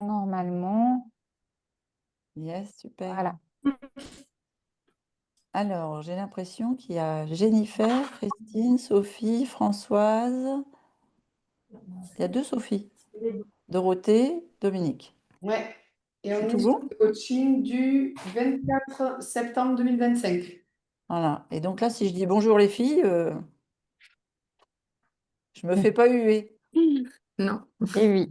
Normalement, Yes, super. voilà. Alors, j'ai l'impression qu'il y a Jennifer, Christine, Sophie, Françoise. Il y a deux Sophie. Dorothée, Dominique. Ouais. Et C'est on tout est sur bon? le coaching du 24 septembre 2025. Voilà. Et donc là, si je dis bonjour les filles, je me fais pas huer. Non. Et oui.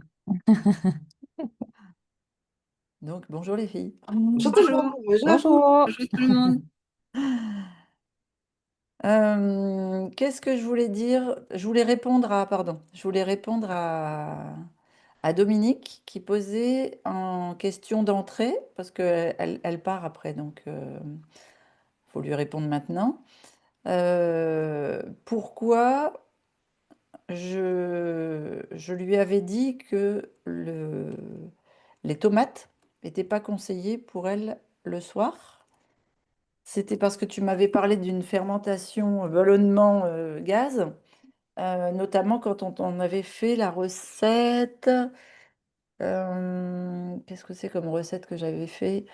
Donc, bonjour les filles. Bonjour tout le monde. Bonjour, bonjour. Bonjour. Bonjour tout le monde. Qu'est-ce que je voulais dire? Je voulais répondre à, pardon, je voulais répondre à Dominique qui posait en question d'entrée, parce qu'elle part après, donc il faut lui répondre maintenant. Pourquoi je lui avais dit que les tomates n'étaient pas conseillées pour elle le soir? C'était parce que tu m'avais parlé d'une fermentation ballonnement gaz, notamment quand on avait fait la recette. Qu'est-ce que c'est comme recette que j'avais fait?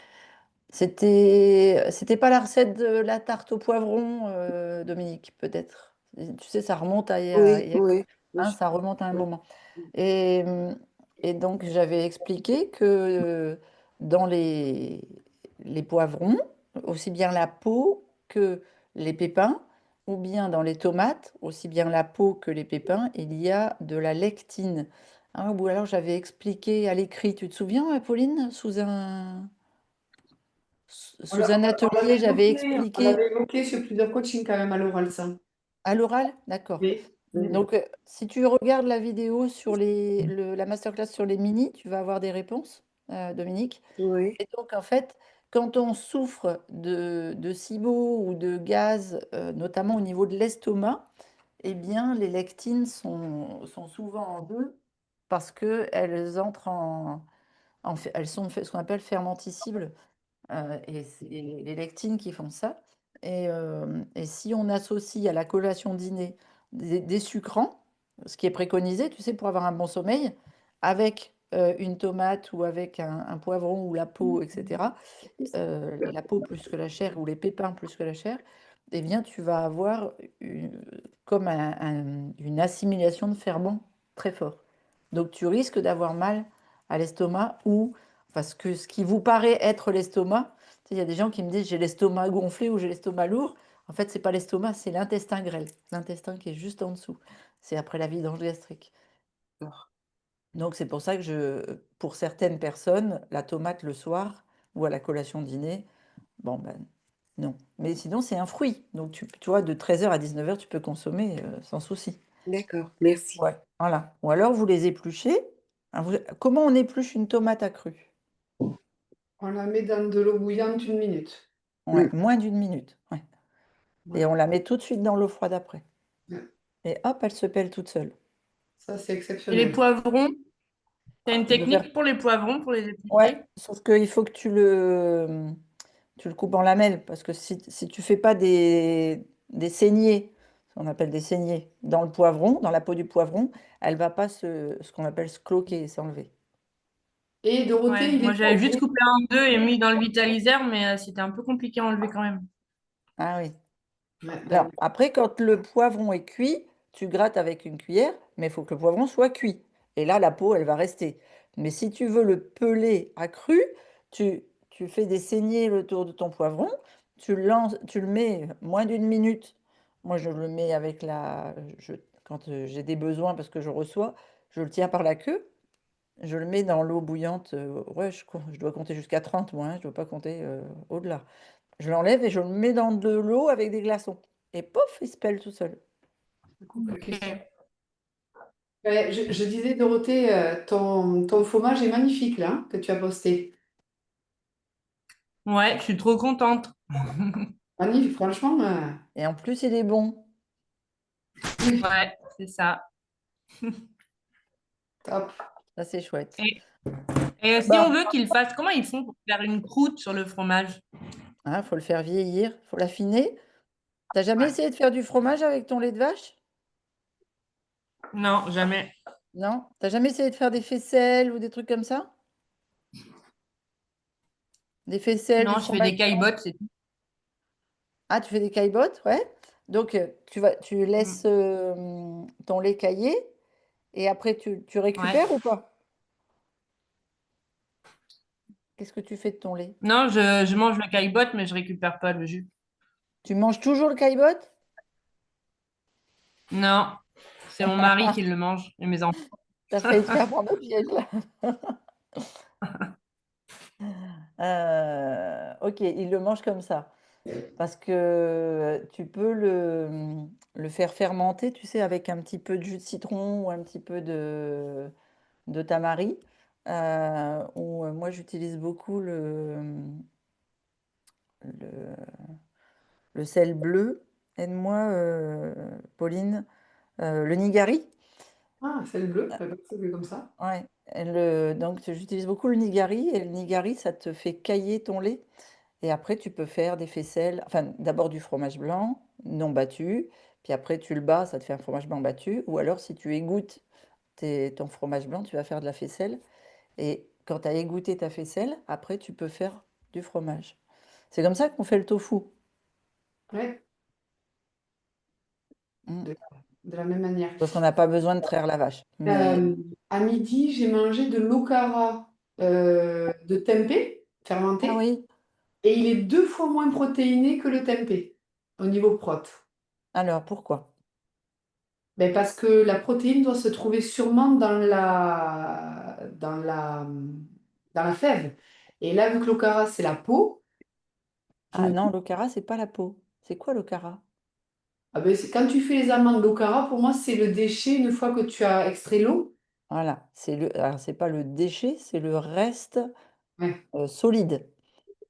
C'était pas la recette de la tarte au poivron, Dominique, peut-être. Tu sais, ça remonte à, Oui, oui. Oui, hein, ça remonte à un oui. moment. Et, et donc, j'avais expliqué que dans les poivrons, aussi bien la peau que les pépins, ou bien dans les tomates, aussi bien la peau que les pépins, il y a de la lectine. Hein, ou alors j'avais expliqué à l'écrit, tu te souviens, Pauline, sous un atelier, j'avais On expliqué l'avait évoqué sur plusieurs coachings quand même à l'oral, ça. à l'oral, d'accord. Oui. Donc, si tu regardes la vidéo sur la masterclass sur les mini, tu vas avoir des réponses, Dominique. Oui, Et donc, en fait, quand on souffre de SIBO ou de gaz, notamment au niveau de l'estomac, eh bien, les lectines sont souvent en jeu parce qu'elles entrent elles sont ce qu'on appelle fermentescibles. Et c'est les lectines qui font ça. Et si on associe à la collation dîner des sucrants, ce qui est préconisé, tu sais, pour avoir un bon sommeil, avec une tomate ou avec un poivron ou la peau, etc., la peau plus que la chair ou les pépins plus que la chair, eh bien, tu vas avoir comme une assimilation de ferments très fort. Donc, tu risques d'avoir mal à l'estomac ou parce que ce qui vous paraît être l'estomac, tu sais, il y a des gens qui me disent j'ai l'estomac gonflé ou j'ai l'estomac lourd. En fait, c'est pas l'estomac, c'est l'intestin grêle, l'intestin qui est juste en dessous. C'est après la vidange gastrique. d'accord. Donc, c'est pour ça que pour certaines personnes, la tomate le soir ou à la collation dîner, bon ben non. Mais sinon, c'est un fruit. Donc, tu vois, de 13h à 19h, tu peux consommer sans souci. D'accord, merci. Ouais, voilà. Ou alors, vous les épluchez. Hein, comment on épluche une tomate à crue? On la met dans de l'eau bouillante 1 minute. Ouais, moins d'une minute. Ouais. Et Ouais. on la met tout de suite dans l'eau froide après. Ouais. Et hop, elle se pèle toute seule. Ça, c'est Et les exceptionnel. poivrons, tu as une Tu peux faire... technique pour les poivrons, pour les Ouais, éplucher? sauf qu'il faut que tu le coupes en lamelles. Parce que si tu fais pas des saignées, ce qu'on appelle des saignées, dans le poivron, dans la peau du poivron, elle va pas ce qu'on appelle se cloquer, s'enlever. Et Dorothée, Ouais, il moi est j'avais juste coupé en deux et mis dans le vitalisaire, mais c'était un peu compliqué à enlever quand même. Ah oui. Ouais, Alors, après, quand le poivron est cuit, tu grattes avec une cuillère, mais il faut que le poivron soit cuit. Et là, la peau, elle va rester. Mais si tu veux le peler à cru, tu fais des saignées le tour de ton poivron, tu le mets moins d'une minute. Moi, je le mets avec quand j'ai des besoins parce que je reçois, je le tiens par la queue, je le mets dans l'eau bouillante. Ouais, je dois compter jusqu'à 30 moi, hein, je ne dois pas compter au-delà. Je l'enlève et je le mets dans de l'eau avec des glaçons. Et pof, il se pèle tout seul. question. Ok. Ouais, je disais, Dorothée, ton fromage est magnifique, là, que tu as posté. Ouais, je suis trop contente. Magnifique, franchement, Et en plus, il est bon. oui, Ouais, c'est ça. top. Ça, c'est chouette. Et si on Bah, veut qu'ils fassent, comment ils font pour faire une croûte sur le fromage? il faut le faire vieillir, faut l'affiner. T'as jamais Ouais. essayé de faire du fromage avec ton lait de vache? Non, jamais. Non? T'as jamais essayé de faire des faisselles ou des trucs comme ça? Des faisselles, du Non, je fais fromage des blanc. caillebottes, c'est tout. Ah, tu fais des caillebottes, ouais. Donc, tu laisses Mm. ton lait cailler et après, tu Ouais. récupères ou pas? Qu'est-ce que tu fais de ton lait? Non, je mange le caillebotte, mais je récupère pas le jus. Tu manges toujours le caillebotte? Non, c'est mon mari qui le mange et mes enfants. T'as failli te faire prendre au piège, là. Ok, il le mange comme ça. Parce que tu peux le faire fermenter, tu sais, avec un petit peu de jus de citron ou un petit peu de tamari. Ou moi, j'utilise beaucoup le, le sel bleu. Aide-moi, Pauline. Le nigari. Ah, c'est le bleu, je savais pas que c'était comme ça. Ouais. Donc, j'utilise beaucoup le nigari. Et le nigari, ça te fait cailler ton lait. Et après, tu peux faire des faisselles. Enfin, d'abord du fromage blanc non battu. Puis après, tu le bats, ça te fait un fromage blanc battu. Ou alors, si tu égouttes ton fromage blanc, tu vas faire de la faisselle. Et quand tu as égoutté ta faisselle, après, tu peux faire du fromage. C'est comme ça qu'on fait le tofu. Ouais, Mm. de, de la même manière. Parce qu'on n'a pas besoin de traire la vache. Mais À midi, j'ai mangé de l'okara de tempeh ah fermenté oui, et il est 2 fois moins protéiné que le tempeh au niveau prot. alors pourquoi? Ben parce que la protéine doit se trouver sûrement dans la fève. Et là, vu que l'okara, c'est la peau, je Ah me non, dis, l'okara, c'est pas la peau. C'est quoi l'okara? ah ben, quand tu fais les amandes d'okara, pour moi, c'est le déchet une fois que tu as extrait l'eau. Voilà, alors c'est pas le déchet, c'est le reste Ouais, solide.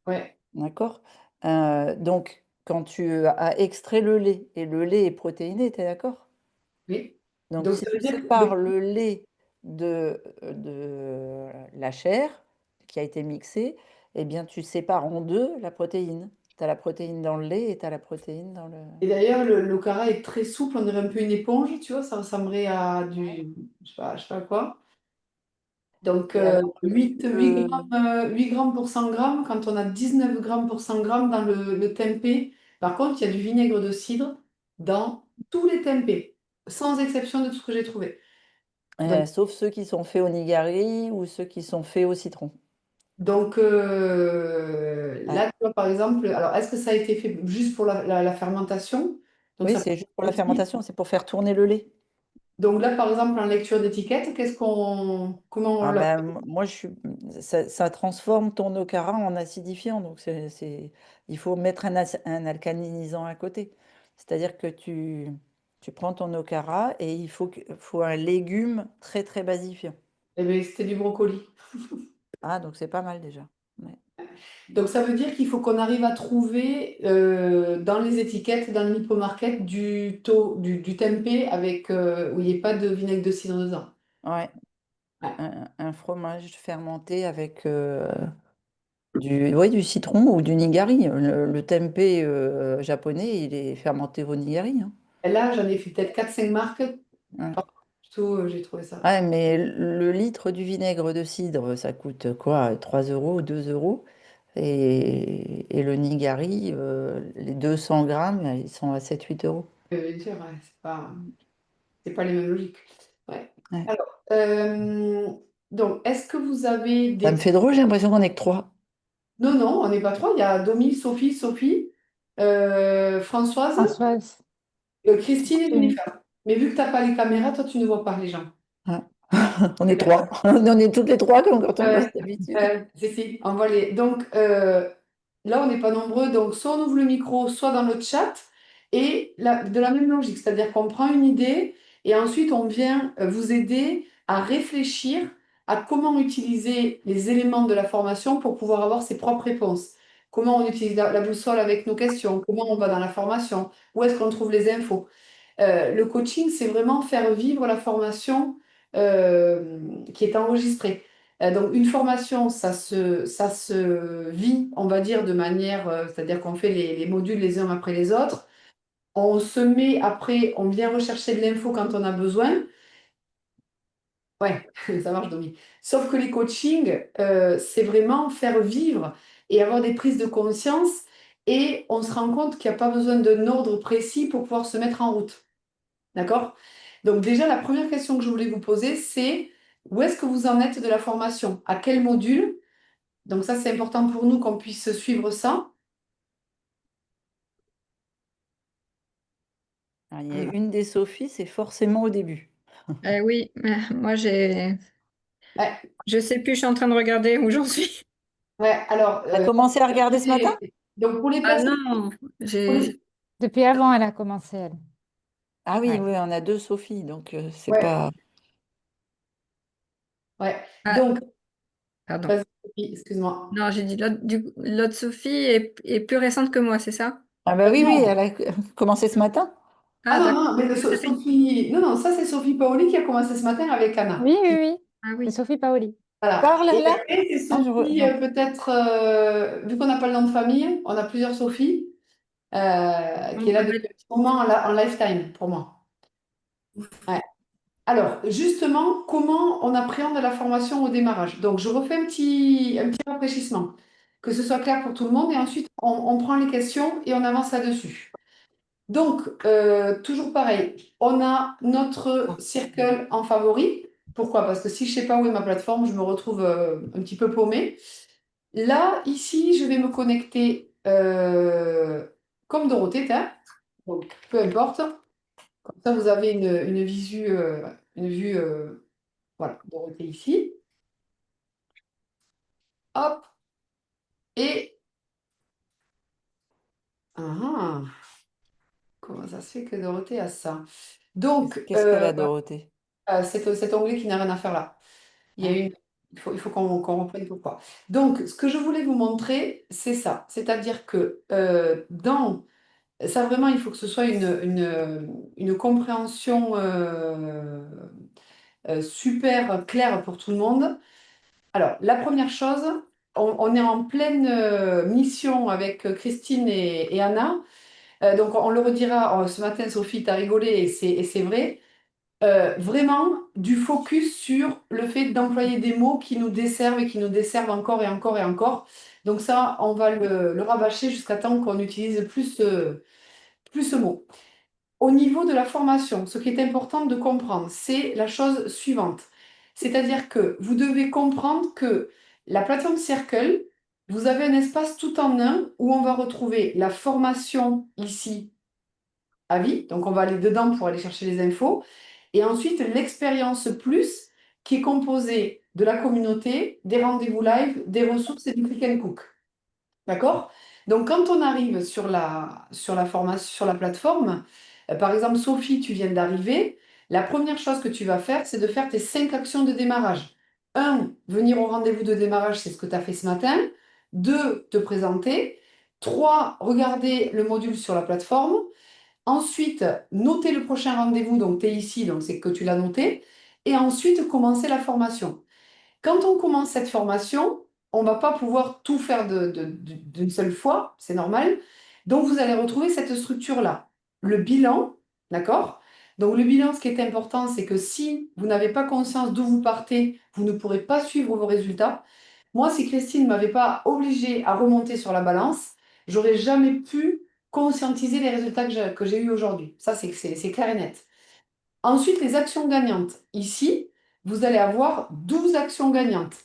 ouais, D'accord? Donc, quand tu as extrait le lait, et le lait est protéiné, tu es d'accord? oui. Donc, Donc, si ça tu veut dire que sépares le lait de la chair qui a été mixée, eh bien, tu sépares en deux la protéine. Tu as la protéine dans le lait et tu as la protéine dans le... et d'ailleurs, l'okara est très souple, on dirait un peu une éponge, tu vois, ça ressemblerait à Ouais. je sais pas quoi. Donc, Et alors, 8 grammes, 8 grammes pour 100 grammes, quand on a 19 grammes pour 100 grammes dans le tempeh. Par contre, il y a du vinaigre de cidre dans tous les tempeh, sans exception de tout ce que j'ai trouvé. Donc, sauf ceux qui sont faits au nigari ou ceux qui sont faits au citron. Ouais. Là, tu vois, par exemple, alors est-ce que ça a été fait juste pour la fermentation? Donc, Oui, ça peut c'est juste pour la être aussi. fermentation, c'est pour faire tourner le lait. Donc là, par exemple, en lecture d'étiquette, comment on Ah l'a ben, fait? moi, ça transforme ton okara en acidifiant. Donc, il faut mettre un alcalinisant à côté. C'est-à-dire que tu prends ton okara et faut un légume très, très basifiant. Eh bien, c'était du brocoli. Ah, donc c'est pas mal déjà. Ouais. Donc ça veut dire qu'il faut qu'on arrive à trouver dans les étiquettes, dans le hypermarket, du tempeh avec, où il n'y ait pas de vinaigre de cidre dedans. Ouais, Ouais. un fromage fermenté avec ouais, du citron ou du nigari. Le tempeh japonais, il est fermenté au nigari, hein. Et là, j'en ai fait peut-être 4 5 marques. Ouais. Oh, plutôt, j'ai trouvé ça. Ouais, mais le litre du vinaigre de cidre, ça coûte quoi? 3 euros ou 2 euros. Et le nigari, les 200 grammes, ils sont à 7 8 euros. Bien sûr, ouais, c'est pas les mêmes logiques. Ouais. Ouais. Alors, donc, est-ce que vous avez Ça me des... fait drôle, j'ai l'impression qu'on est que trois. Non, non, on n'est pas trois. Il y a Domi, Sophie, Françoise, Françoise. Christine et Christine. Jennifer. Mais vu que tu n'as pas les caméras, toi, tu ne vois pas les gens. Ouais. On est trois. On est toutes les trois comme quand on bosse Ouais, d'habitude. si, on va les. Donc là, on n'est pas nombreux, donc soit on ouvre le micro, soit dans le chat, et de la même logique, c'est-à-dire qu'on prend une idée et ensuite on vient vous aider à réfléchir à comment utiliser les éléments de la formation pour pouvoir avoir ses propres réponses. Comment on utilise la boussole avec nos questions, comment on va dans la formation, où est-ce qu'on trouve les infos. Le coaching, c'est vraiment faire vivre la formation qui est enregistrée. Donc, une formation, ça se vit, on va dire, de manière, c'est-à-dire qu'on fait les modules les uns après les autres. On se met après, on vient rechercher de l'info quand on a besoin. Ouais, ça marche, Domi. Sauf que les coachings, c'est vraiment faire vivre. et avoir des prises de conscience. Et on se rend compte qu'il n'y a pas besoin d'un ordre précis pour pouvoir se mettre en route. D'accord? Donc déjà, la première question que je voulais vous poser, c'est où est-ce que vous en êtes de la formation? À quel module? Donc ça, c'est important pour nous qu'on puisse suivre ça. Alors, il y a une des Sophies, c'est forcément au début. Oui, mais moi Ouais, je sais plus, je suis en train de regarder où j'en suis. ouais, alors, Tu as commencé à regarder ce matin? donc pour les Ah personnes... non, pour les- Depuis avant, elle a commencé, elle. Ah oui, Ouais. oui, on a deux Sophies, donc c'est Ouais, pas. ouais. Ah, Donc, pardon. vas-y, Sophie, excuse-moi. Non, j'ai dit l'autre Sophie est plus récente que moi, c'est ça? Ah bah oui, oui, Non. elle a commencé ce matin. Ah Ah non, d'accord. non, mais Ça fait une- Sophie... Non, non, ça c'est Sophie Paoli qui a commencé ce matin avec Anna. Oui, oui, oui. Ah C'est oui. Sophie Paoli. Voilà. Parle Et là? après, c'est Ah, Sophie, non. peut-être, vu qu'on n'a pas le nom de famille, on a plusieurs Sophie, qui On est là peut depuis mettre- un petit moment en lifetime pour moi. Ouais. Alors, justement, comment on appréhende la formation au démarrage? Donc, je refais un petit rafraîchissement, que ce soit clair pour tout le monde, et ensuite, on prend les questions et on avance là-dessus. Donc, toujours pareil, on a notre circle en favori. Pourquoi? Parce que si je ne sais pas où est ma plateforme, je me retrouve un petit peu paumée. Là, ici, je vais me connecter comme Dorothée, tiens. Donc, peu importe. Comme ça, vous avez une vue, voilà, Dorothée ici. Hop. Et, ah, comment ça se fait que Dorothée a ça? Donc, Qu'est-ce qu'elle a, Dorothée? cet onglet qui n'a rien à faire là. Il y a Ah, une, il faut qu'on reprenne pourquoi. Donc, ce que je voulais vous montrer, c'est ça. C'est-à-dire que dans ça, vraiment, il faut que ce soit une compréhension super claire pour tout le monde. Alors, la première chose, on est en pleine mission avec Christine et Anna. Donc, on le redira ce matin, Sophie, tu as rigolé et c'est vrai. Vraiment, du focus sur le fait d'employer des mots qui nous desservent et qui nous desservent encore et encore et encore. Donc, ça, on va le rabâcher jusqu'à temps qu'on utilise plus ce mot. Au niveau de la formation, ce qui est important de comprendre, c'est la chose suivante. C'est-à-dire que vous devez comprendre que la plateforme Circle, vous avez un espace tout en un où on va retrouver la formation ici à vie. Donc, on va aller dedans pour aller chercher les infos. Et ensuite, l'expérience plus qui est composée de la communauté, des rendez-vous live, des ressources et du click and cook. D'accord? Donc, quand on arrive sur la formation, sur la plateforme, par exemple, Sophie, tu viens d'arriver, la première chose que tu vas faire, c'est de faire tes 5 actions de démarrage. Un, venir au rendez-vous de démarrage, c'est ce que tu as fait ce matin. Deux, te présenter. Trois, regarder le module sur la plateforme. Ensuite, noter le prochain rendez-vous, donc tu es ici, donc c'est que tu l'as noté. Et ensuite, commencer la formation. Quand on commence cette formation, on ne va pas pouvoir tout faire d'une seule fois, c'est normal. Donc, vous allez retrouver cette structure-là. Le bilan, d'accord? Donc, le bilan, ce qui est important, c'est que si vous n'avez pas conscience d'où vous partez, vous ne pourrez pas suivre vos résultats. Moi, si Christine ne m'avait pas obligée à remonter sur la balance, j'aurais jamais pu conscientiser les résultats que j'ai eus aujourd'hui. Ça, c'est clair et net. Ensuite, les actions gagnantes. Ici, vous allez avoir 12 actions gagnantes.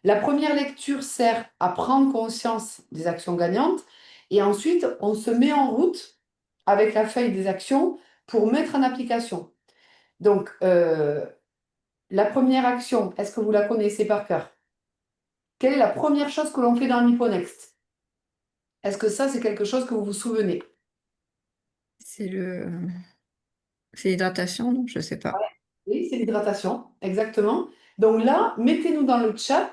La première lecture sert à prendre conscience des actions gagnantes et ensuite, on se met en route avec la feuille des actions pour mettre en application. Donc, la première action, est-ce que vous la connaissez par cœur? Quelle est la première chose que l'on fait dans l'Hipponext? Est-ce que ça, c'est quelque chose que vous vous souvenez? C'est c'est l'hydratation, non? Je sais pas. Oui, c'est l'hydratation, exactement. Donc là, mettez-nous dans le chat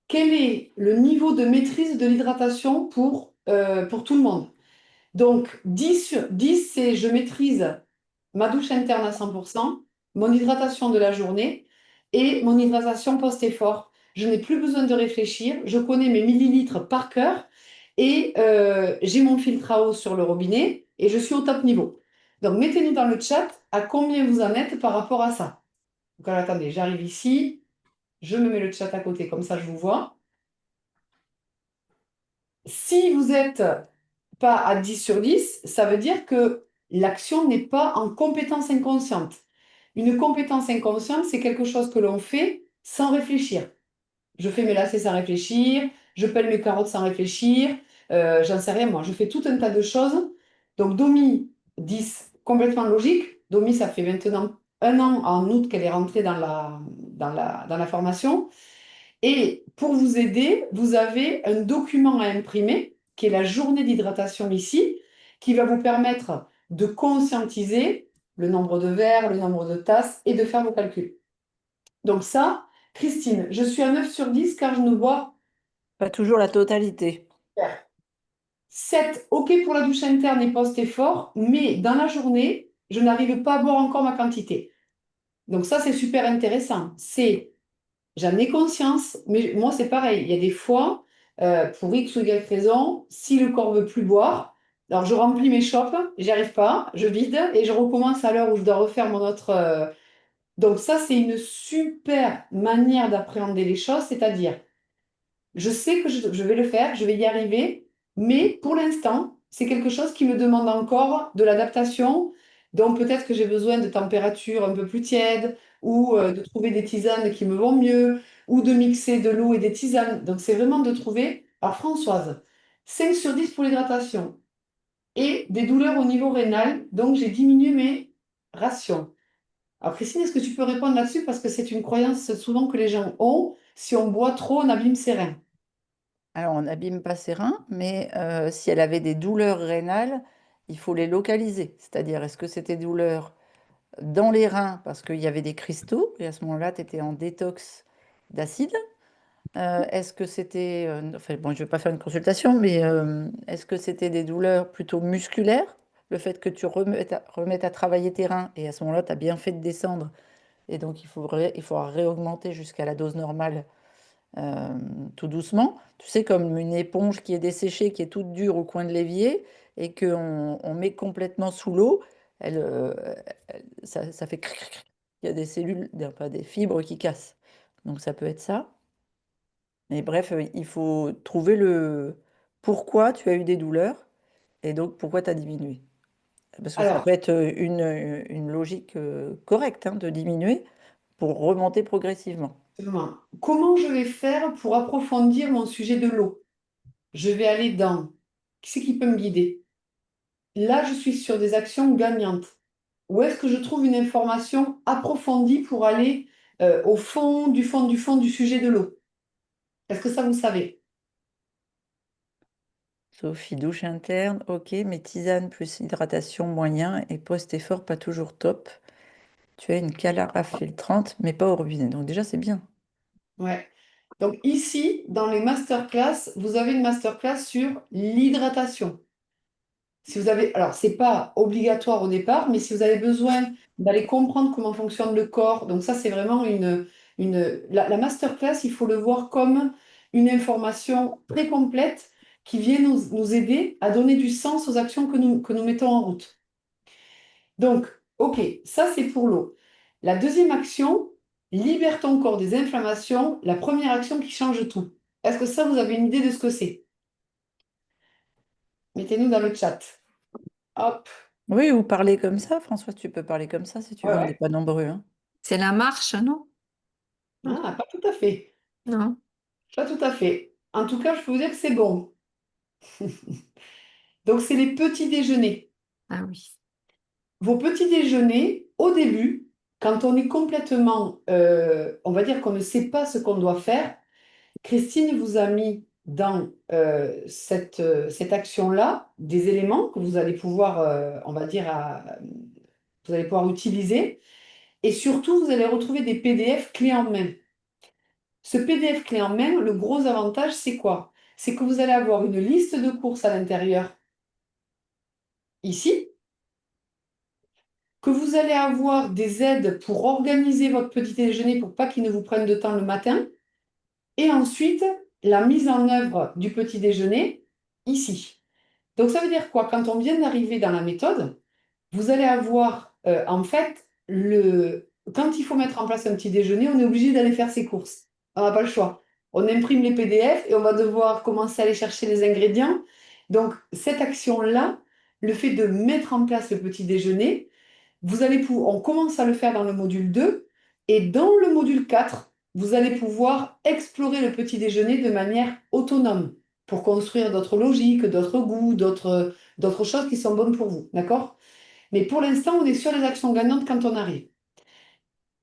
quel est le niveau de maîtrise de l'hydratation pour tout le monde. Donc, 10 sur 10, c'est je maîtrise ma douche interne à 100%, mon hydratation de la journée et mon hydratation post-effort. Je n'ai plus besoin de réfléchir, je connais mes millilitres par cœur et j'ai mon filtre à eau sur le robinet et je suis au top niveau. Donc, mettez-nous dans le chat à combien vous en êtes par rapport à ça. Donc, alors, attendez, j'arrive ici, je me mets le chat à côté, comme ça je vous vois. Si vous n'êtes pas à 10 sur 10, ça veut dire que l'action n'est pas en compétence inconsciente. Une compétence inconsciente, c'est quelque chose que l'on fait sans réfléchir. Je fais mes lacets sans réfléchir, je pèle mes carottes sans réfléchir, j'en sais rien moi, je fais tout un tas de choses. Donc Domi, 10, complètement logique. Domi, ça fait maintenant 1 an en août qu'elle est rentrée dans la formation. Et pour vous aider, vous avez un document à imprimer, qui est la journée d'hydratation ici, qui va vous permettre de conscientiser le nombre de verres, le nombre de tasses et de faire vos calculs. Donc ça, Christine, je suis à 9 sur 10 car je ne bois Pas toujours la totalité. 7, ok pour la douche interne et post-effort, mais dans la journée, je n'arrive pas à boire encore ma quantité. Donc ça, c'est super intéressant. J'en ai conscience, mais moi, c'est pareil. Il y a des fois, pour X ou Y raison, si le corps veut plus boire, alors je remplis mes chopes, j'y arrive pas, je vide et je recommence à l'heure où je dois refaire mon autre. Donc ça, c'est une super manière d'appréhender les choses, c'est-à-dire, je sais que je vais le faire, je vais y arriver, mais pour l'instant, c'est quelque chose qui me demande encore de l'adaptation. Donc peut-être que j'ai besoin de températures un peu plus tièdes ou de trouver des tisanes qui me vont mieux ou de mixer de l'eau et des tisanes. Donc c'est vraiment de trouver. Alors Françoise, 5 sur 10 pour l'hydratation et des douleurs au niveau rénal. Donc j'ai diminué mes rations. Alors Christine, est-ce que tu peux répondre là-dessus parce que c'est une croyance souvent que les gens ont. Si on boit trop, on abîme ses reins. Alors, on n'abîme pas ses reins, mais si elle avait des douleurs rénales, il faut les localiser. C'est-à-dire, est-ce que c'était des douleurs dans les reins parce qu'il y avait des cristaux, et à ce moment-là, tu étais en détox d'acide? Est-ce que c'était, enfin bon, je ne vais pas faire une consultation, mais est-ce que c'était des douleurs plutôt musculaires? Le fait que tu remettes à travailler tes reins, et à ce moment-là, tu as bien fait de descendre, et donc il faudra réaugmenter jusqu'à la dose normale euh, tout doucement. Tu sais, comme une éponge qui est desséchée, qui est toute dure au coin de l'évier, et qu'on on met complètement sous l'eau, ça fait cric, cric, cric. Il y a des cellules, pas des fibres qui cassent. Donc ça peut être ça. Mais bref, il faut trouver le pourquoi tu as eu des douleurs et donc pourquoi tu as diminué. Parce que ça Alors, peut être une logique correcte hein, de diminuer pour remonter progressivement. justement, comment je vais faire pour approfondir mon sujet de l'eau? Je vais aller dans qui c'est qui peut me guider? Là, je suis sur des actions gagnantes. Où est-ce que je trouve une information approfondie pour aller au fond du fond du fond du sujet de l'eau? Est-ce que ça, vous savez? Sophie, douche interne, ok, mais tisane plus hydratation moyen et post-effort pas toujours top. Tu as une carafe filtrante, mais pas au robinet. Donc déjà, c'est bien. Ouais. Donc ici, dans les masterclass, vous avez une masterclass sur l'hydratation. Si vous avez, alors c'est pas obligatoire au départ, mais si vous avez besoin d'aller comprendre comment fonctionne le corps, donc ça c'est vraiment la masterclass, il faut le voir comme une information très complète qui vient nous aider à donner du sens aux actions que nous mettons en route. Donc, ok, ça c'est pour l'eau. La deuxième action, libère ton corps des inflammations, la première action qui change tout. Est-ce que ça, vous avez une idée de ce que c'est? Mettez-nous dans le chat. Hop. Oui, ou parler comme ça, François, tu peux parler comme ça si tu Ouais, veux, on n'est ouais. pas nombreux, hein. C'est la marche, non? Ah, pas tout à fait. Non. Pas tout à fait. En tout cas, je peux vous dire que c'est bon. Donc, c'est les petits déjeuners. Ah oui. Vos petits déjeuners, au début, quand on est complètement, on va dire qu'on ne sait pas ce qu'on doit faire, Christine vous a mis dans cette action-là des éléments que vous allez pouvoir, on va dire, vous allez pouvoir utiliser. Et surtout, vous allez retrouver des PDF clés en main. Ce PDF clé en main, le gros avantage, c'est quoi? C'est que vous allez avoir une liste de courses à l'intérieur, ici, que vous allez avoir des aides pour organiser votre petit déjeuner pour pas qu'il ne vous prenne de temps le matin, et ensuite la mise en œuvre du petit déjeuner, ici. Donc ça veut dire quoi? Quand on vient d'arriver dans la méthode, vous allez avoir en fait quand il faut mettre en place un petit déjeuner, on est obligé d'aller faire ses courses. On n'a pas le choix. on imprime les PDF et on va devoir commencer à aller chercher les ingrédients. Donc, cette action-là, le fait de mettre en place le petit déjeuner, on commence à le faire dans le module 2 et dans le module 4, vous allez pouvoir explorer le petit déjeuner de manière autonome pour construire d'autres logiques, d'autres goûts, d'autres choses qui sont bonnes pour vous. D'accord? Mais pour l'instant, on est sur les actions gagnantes quand on arrive.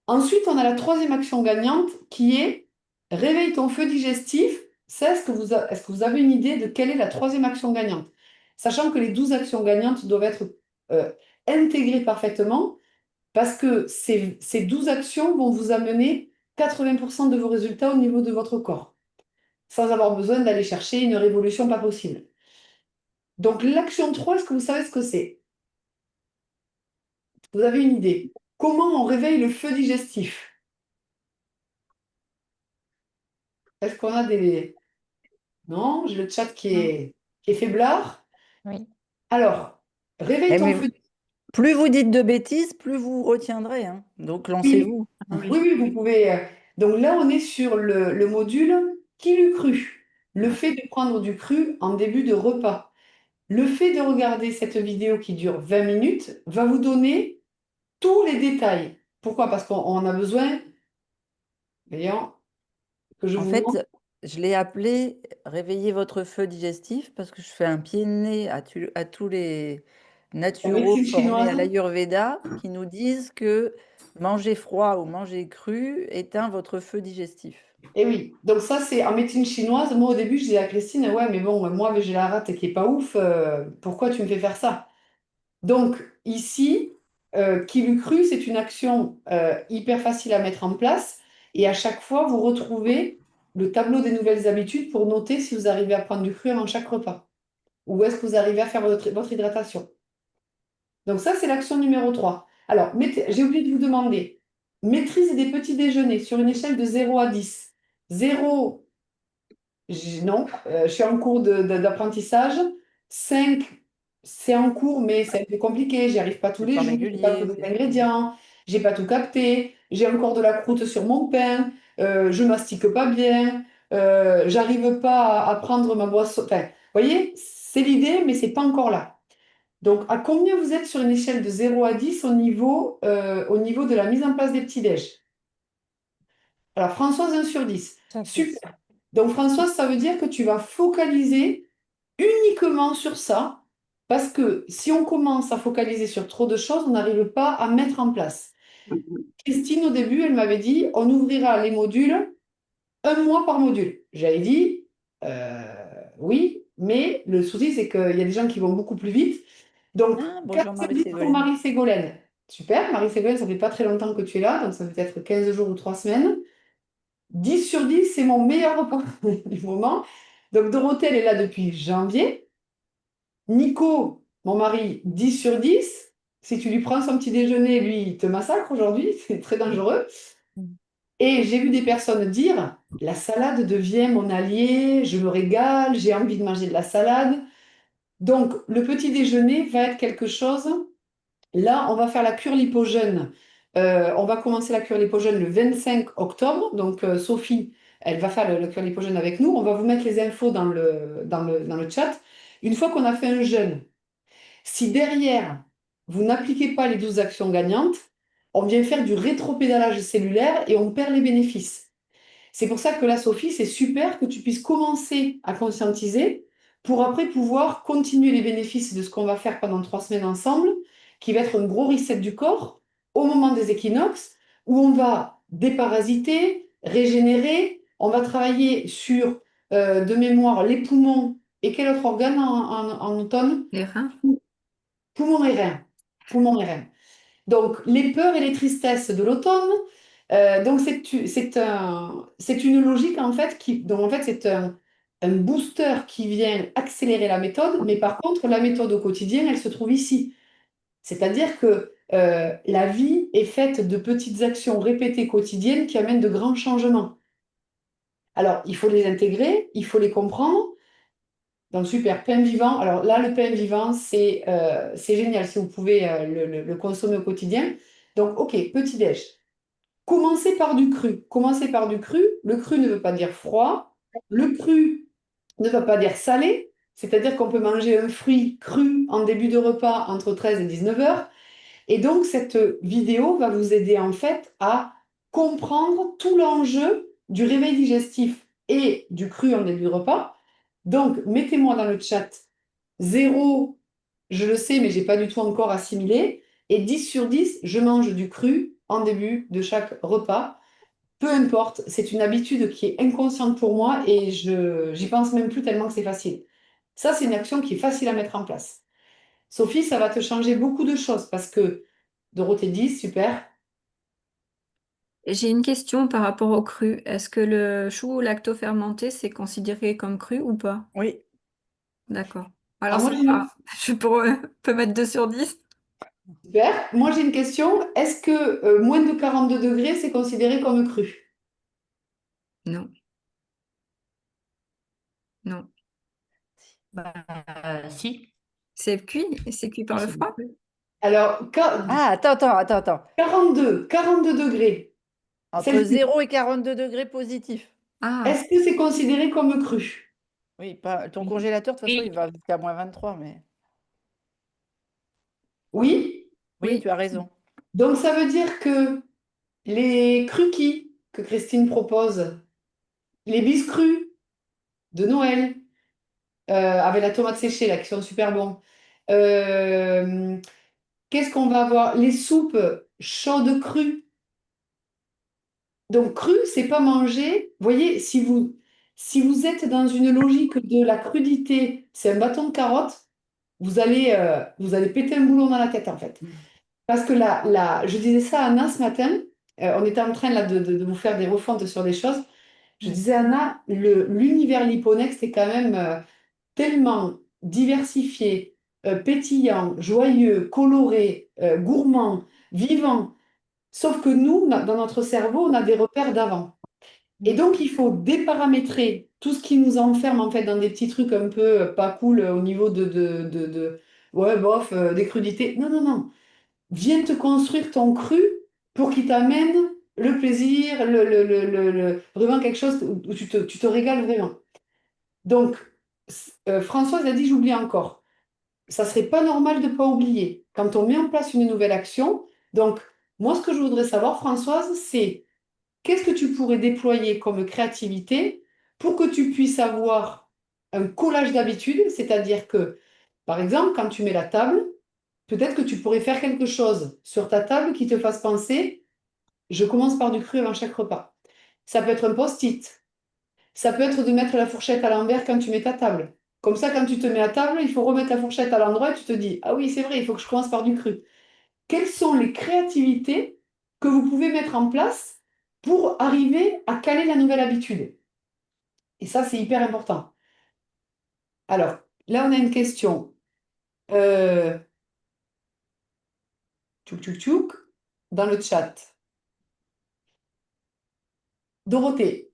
Ensuite, on a la troisième action gagnante qui est réveille ton feu digestif. Est-ce que vous avez une idée de quelle est la troisième action gagnante? Sachant que les 12 actions gagnantes doivent être intégrées parfaitement parce que ces 12 actions vont vous amener 80% de vos résultats au niveau de votre corps, sans avoir besoin d'aller chercher une révolution pas possible. Donc l'action 3, est-ce que vous savez ce que c'est? Vous avez une idée? Comment on réveille le feu digestif? Est-ce qu'on a des... Non, j'ai le chat qui est faiblard. Oui. Alors, réveille ton mais feu. plus vous dites de bêtises, plus vous retiendrez, hein. Donc lancez-vous. Oui, oui, vous pouvez. Donc là, on est sur le module qui l'eût cru. Le fait de prendre du cru en début de repas. Le fait de regarder cette vidéo qui dure 20 minutes va vous donner tous les détails. Pourquoi? Parce qu'on a besoin, voyons, que je En vous fait, montre. je l'ai appelé réveiller votre feu digestif parce que je fais un pied de nez à tous les La naturaux médecine formés à chinoise. l'Ayurveda qui nous disent que manger froid ou manger cru éteint votre feu digestif. Et oui, donc ça c'est en médecine chinoise. Moi au début je disais à Christine, ouais mais bon, moi j'ai la rate qui est pas ouf, pourquoi tu me fais faire ça? Donc ici, qui l'eût cru, c'est une action hyper facile à mettre en place et à chaque fois vous retrouvez le tableau des nouvelles habitudes pour noter si vous arrivez à prendre du cru avant chaque repas ou est-ce que vous arrivez à faire votre hydratation. Donc ça c'est l'action numéro 3. Alors, j'ai oublié de vous demander, maîtrise des petits déjeuners sur une échelle de 0 à 10. 0, non, je suis en cours d'apprentissage. 5, c'est en cours, mais c'est un peu compliqué. J'y arrive pas tous C'est les pas jours. J'ai pas régulier. tous les ingrédients. J'ai pas tout capté. J'ai encore de la croûte sur mon pain. Je mastique pas bien. J'arrive pas à prendre ma boisson. Enfin, vous voyez, c'est l'idée, mais c'est pas encore là. Donc, à combien vous êtes sur une échelle de 0 à 10 au niveau de la mise en place des petits déj? Alors, Françoise, 1 sur 10. Ça fait. Super. Donc, Françoise, ça veut dire que tu vas focaliser uniquement sur ça, parce que si on commence à focaliser sur trop de choses, on n'arrive pas à mettre en place. Christine, au début, elle m'avait dit, on ouvrira les modules 1 mois par module. J'avais dit, oui, mais le souci, c'est qu'il y a des gens qui vont beaucoup plus vite. Donc, Ah, 4 bonjour sur 10 pour Marie-Ségolène. Marie-Ségolène. Super, Marie-Ségolène, ça fait pas très longtemps que tu es là, donc ça fait peut-être 15 jours ou 3 semaines. 10 sur 10, c'est mon meilleur repas du moment. Donc, Dorothée, elle est là depuis janvier. Nico, mon mari, 10 sur 10. Si tu lui prends son petit déjeuner, lui, il te massacre aujourd'hui, c'est très dangereux. Et j'ai vu des personnes dire, la salade devient mon allié, je me régale, j'ai envie de manger de la salade. Donc, le petit déjeuner va être quelque chose. Là, on va faire la cure lipogène. On va commencer la cure lipogène le 25 octobre. Donc, Sophie, elle va faire la cure lipogène avec nous. On va vous mettre les infos dans le chat. Une fois qu'on a fait un jeûne, si derrière, vous n'appliquez pas les 12 actions gagnantes, on vient faire du rétropédalage cellulaire et on perd les bénéfices. C'est pour ça que là, Sophie, c'est super que tu puisses commencer à conscientiser pour après pouvoir continuer les bénéfices de ce qu'on va faire pendant 3 semaines ensemble, qui va être un gros reset du corps au moment des équinoxes, où on va déparasiter, régénérer, on va travailler sur, de mémoire, les poumons et quel autre organe en automne? Les reins. Poumons et reins. Poumons et reins. Donc, les peurs et les tristesses de l'automne. Donc, c'est une logique, en fait, donc, en fait, c'est un booster qui vient accélérer la méthode, mais par contre, la méthode au quotidien, elle se trouve ici. C'est-à-dire que la vie est faite de petites actions répétées quotidiennes qui amènent de grands changements. Alors, il faut les intégrer, il faut les comprendre. Donc, super, pain vivant. Alors là, le pain vivant, c'est génial si vous pouvez le consommer au quotidien. Donc, OK, petit-déj. Commencez par du cru. Commencez par du cru. Le cru ne veut pas dire froid. Le cru ne veut pas dire salé. C'est-à-dire qu'on peut manger un fruit cru en début de repas entre 13 et 19 heures. Et donc, cette vidéo va vous aider en fait à comprendre tout l'enjeu du réveil digestif et du cru en début de repas. Donc, mettez-moi dans le chat 0, je le sais, mais j'ai pas du tout encore assimilé. Et 10 sur 10, je mange du cru en début de chaque repas. Peu importe, c'est une habitude qui est inconsciente pour moi et j'y pense même plus tellement que c'est facile. Ça, c'est une action qui est facile à mettre en place. Sophie, ça va te changer beaucoup de choses parce que Dorothée dit, super. J'ai une question par rapport au cru. Est-ce que le chou lacto-fermenté, c'est considéré comme cru ou pas? Oui. D'accord. Ah, Alors moi, ça va. Je peux mettre 2 sur 10? super. Moi, j'ai une question. Est-ce que moins de 42 degrés, c'est considéré comme cru? Non, non. Bah, si. C'est cuit? C'est cuit par le C'est froid? beaucoup. Alors, Ah, attends. 42 degrés Entre Celsius, 0 et 42 degrés positifs. Ah, est-ce que c'est considéré comme cru? Oui, pas, ton congélateur, de toute façon, Oui. il va jusqu'à -23, mais Oui. oui, oui. tu as raison. Donc, ça veut dire que les croquis que Christine propose, les biscuits de Noël, avec la tomate séchée, là, qui sont super bons. Euh, Qu'est-ce qu'on va avoir? Les soupes chaudes crues. Donc, cru, c'est pas manger. Vous voyez, si vous êtes dans une logique de la crudité, c'est un bâton de carotte, vous allez péter un boulon dans la tête, en fait. Parce que je disais ça à Anna ce matin, on était en train là, de vous faire des refontes sur des choses. Je disais à Anna, l'univers Liponext est quand même tellement diversifié, pétillant, joyeux, coloré, gourmand, vivant. Sauf que nous, dans notre cerveau, on a des repères d'avant. Et donc, il faut déparamétrer tout ce qui nous enferme en fait dans des petits trucs un peu pas cool au niveau ouais, bof, des crudités. Non, non, non. Viens te construire ton cru pour qu'il t'amène le plaisir, vraiment quelque chose où tu te régales vraiment. Donc, Françoise a dit, j'oublie encore. Ça serait pas normal de ne pas oublier. Quand on met en place une nouvelle action, donc, moi, ce que je voudrais savoir, Françoise, c'est qu'est-ce que tu pourrais déployer comme créativité pour que tu puisses avoir un collage d'habitudes, c'est-à-dire que, par exemple, quand tu mets la table, peut-être que tu pourrais faire quelque chose sur ta table qui te fasse penser, je commence par du cru avant chaque repas. Ça peut être un post-it. Ça peut être de mettre la fourchette à l'envers quand tu mets ta table. Comme ça, quand tu te mets à table, il faut remettre la fourchette à l'endroit et tu te dis, ah oui, c'est vrai, il faut que je commence par du cru. Quelles sont les créativités que vous pouvez mettre en place pour arriver à caler la nouvelle habitude? Et ça, c'est hyper important. Alors, là, on a une question. Euh, Tchouk, tchouk, tchouk, dans le chat. Dorothée,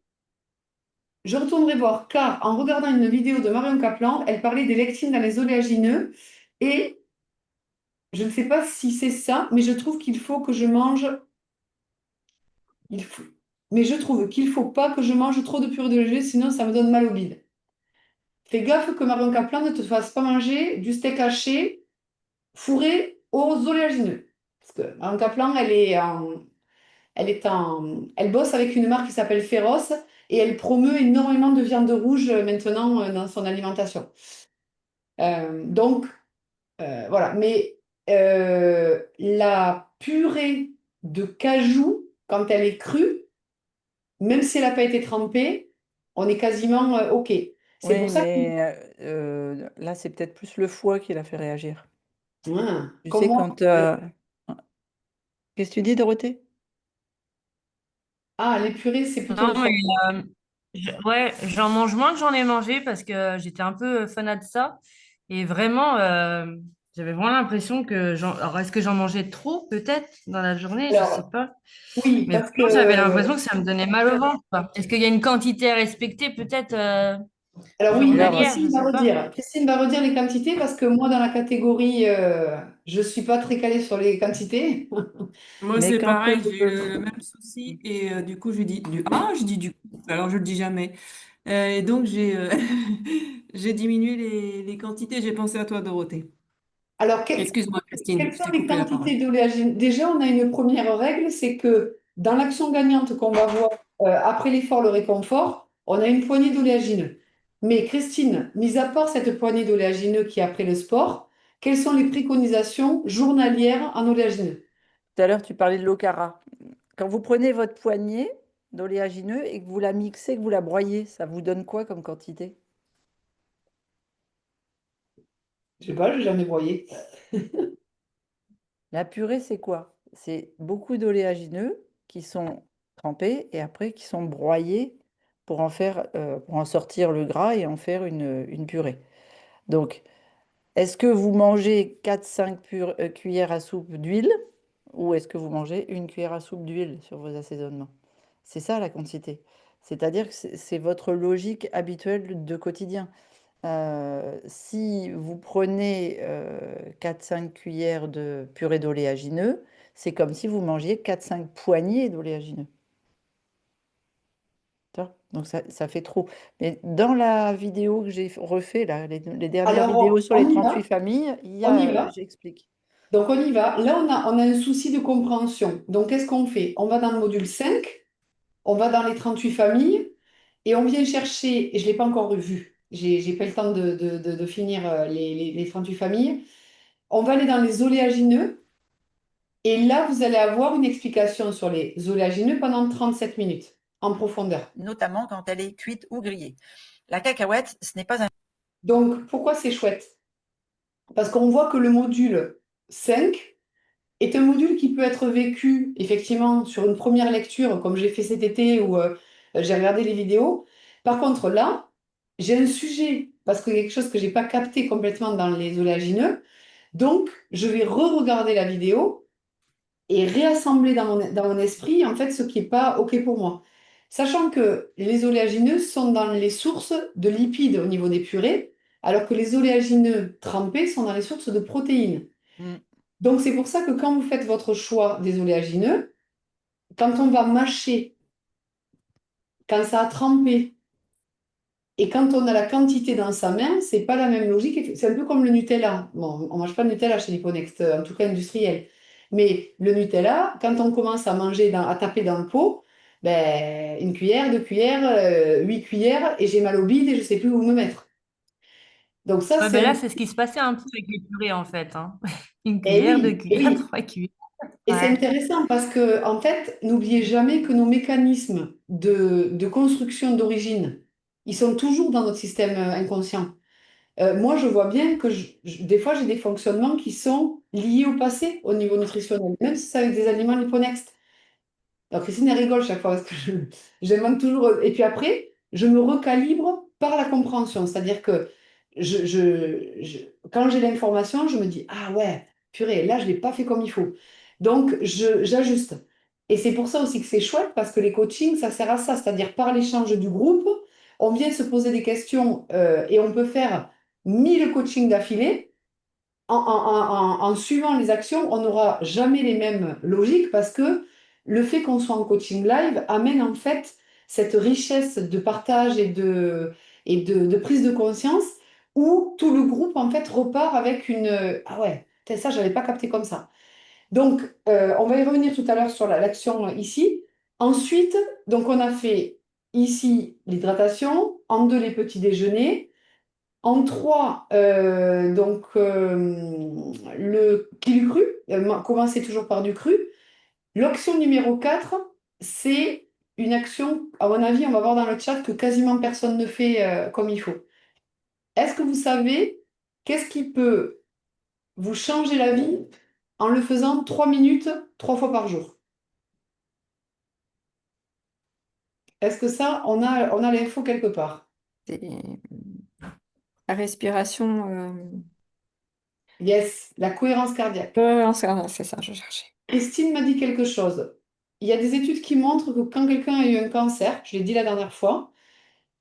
je retournerai voir car en regardant une vidéo de Marion Kaplan, elle parlait des lectines dans les oléagineux et je ne sais pas si c'est ça, mais je trouve qu'il faut que je mange. Il faut... Mais je trouve qu'il ne faut pas que je mange trop de purée de léger, sinon ça me donne mal au bide. Fais gaffe que Marion Kaplan ne te fasse pas manger du steak haché fourré aux oléagineux. Parce que Marion Kaplan, elle bosse avec une marque qui s'appelle Féroce et elle promeut énormément de viande rouge maintenant dans son alimentation. Donc, voilà. Mais la purée de cajou, quand elle est crue, même si elle n'a pas été trempée, on est quasiment OK. C'est Oui, pour ça que... mais là, c'est peut-être plus le foie qui l'a fait réagir. Ah, Tu comme sais, moi. quand... Qu'est-ce que tu dis, Dorothée? Ah, les purées, c'est plutôt le Non, foie. mais ouais, j'en mange moins que j'en ai mangé parce que j'étais un peu fanat de ça. Et vraiment, j'avais vraiment l'impression que alors, est-ce que j'en mangeais trop, peut-être, dans la journée? Je sais Alors, pas. oui, Mais parce vraiment, j'avais que l'impression que ça me donnait mal au ventre, quoi. Est-ce qu'il y a une quantité à respecter, peut-être? Alors oui, Alors, Journalière, je sais pas. Christine va redire les quantités parce que moi, dans la catégorie, je ne suis pas très calée sur les quantités. Moi, mais c'est quand, pareil, j'ai eu le même souci et du coup, je dis je dis du coup, alors je le dis jamais. Et donc, j'ai diminué les quantités. J'ai pensé à toi, Dorothée. Alors, Excuse-moi, Christine, quelles je sont t'ai les coupé la parole. quantités d'oléagineux? Déjà, on a une première règle, c'est que dans l'action gagnante qu'on va voir après l'effort, le réconfort, on a une poignée d'oléagineux. Mais Christine, mis à part cette poignée d'oléagineux qui est après le sport, quelles sont les préconisations journalières en oléagineux? tout à l'heure, tu parlais de l'ocara. Quand vous prenez votre poignée d'oléagineux et que vous la mixez, que vous la broyez, ça vous donne quoi comme quantité? Je sais pas, je n'ai jamais broyé. La purée, c'est quoi? C'est beaucoup d'oléagineux qui sont trempés et après qui sont broyés pour en sortir le gras et en faire une purée. Donc, est-ce que vous mangez 4-5 cuillères à soupe d'huile ou est-ce que vous mangez une cuillère à soupe d'huile sur vos assaisonnements? C'est ça la quantité. C'est-à-dire que c'est votre logique habituelle de quotidien. Si vous prenez 4-5 cuillères de purée d'oléagineux, c'est comme si vous mangiez 4-5 poignées d'oléagineux. Tu vois. Donc ça fait trop. Mais dans la vidéo que j'ai refait, là, les dernières vidéos Alors, sur les on y 38 va, familles, on y va. j'explique. Donc, on y va. Là, on a un souci de compréhension. Donc, qu'est-ce qu'on fait? On va dans le module 5, on va dans les 38 familles et on vient chercher, et je ne l'ai pas encore revu, j'ai pas le temps de finir les 38 familles. On va aller dans les oléagineux et là, vous allez avoir une explication sur les oléagineux pendant 37 minutes en profondeur. Notamment quand elle est cuite ou grillée. La cacahuète, ce n'est pas un... Donc, pourquoi c'est chouette? Parce qu'on voit que le module 5 est un module qui peut être vécu effectivement sur une première lecture, comme j'ai fait cet été où j'ai regardé les vidéos. Par contre, là, j'ai un sujet, parce qu'il y a quelque chose que je n'ai pas capté complètement dans les oléagineux. Donc, je vais re-regarder la vidéo et réassembler dans mon esprit, en fait, ce qui n'est pas OK pour moi. Sachant que les oléagineux sont dans les sources de lipides au niveau des purées, alors que les oléagineux trempés sont dans les sources de protéines. Mm. Donc, c'est pour ça que quand vous faites votre choix des oléagineux, quand on va mâcher, quand ça a trempé, et quand on a la quantité dans sa main, c'est pas la même logique. C'est un peu comme le Nutella. Bon, on mange pas de Nutella chez Liponext, en tout cas industriel. Mais le Nutella, quand on commence à manger, à taper dans le pot, ben, une cuillère, deux cuillères, 8 cuillères, et j'ai mal au bide et je sais plus où me mettre. Donc ça, Ouais, c'est ben un... là, c'est ce qui se passait un peu avec les purées, en fait, hein. Une Eh cuillère, deux oui, eh cuillères, oui. trois cuillères. Et c'est Ouais. intéressant parce que, en fait, n'oubliez jamais que nos mécanismes de construction d'origine, ils sont toujours dans notre système inconscient. Moi, je vois bien que des fois, j'ai des fonctionnements qui sont liés au passé au niveau nutritionnel, même si c'est avec des aliments Liponext. Alors, Christine, elle rigole chaque fois parce que j'invente toujours. Et puis après, je me recalibre par la compréhension. C'est-à-dire que quand j'ai l'information, je me dis, ah ouais, purée, là, je ne l'ai pas fait comme il faut. Donc, j'ajuste. Et c'est pour ça aussi que c'est chouette parce que les coachings, ça sert à ça. C'est-à-dire par l'échange du groupe, on vient se poser des questions et on peut faire 1000 coachings d'affilée en suivant les actions, on n'aura jamais les mêmes logiques parce que le fait qu'on soit en coaching live amène en fait cette richesse de partage et de prise de conscience où tout le groupe en fait repart avec une ah ouais, putain, ça, j'avais pas capté comme ça. Donc, on va y revenir tout à l'heure sur l'action ici. Ensuite, donc on a fait ici l'hydratation, en deux les petits déjeuners. En trois, le kilu cru, commencer toujours par du cru. L'option numéro 4, c'est une action, à mon avis, on va voir dans le chat que quasiment personne ne fait comme il faut. Est-ce que vous savez qu'est-ce qui peut vous changer la vie en le faisant 3 minutes, 3 fois par jour? Est-ce que ça, on a l'info quelque part? C'est la respiration. Yes, la cohérence cardiaque. C'est ça, je cherchais. Christine m'a dit quelque chose. Il y a des études qui montrent que quand quelqu'un a eu un cancer, je l'ai dit la dernière fois,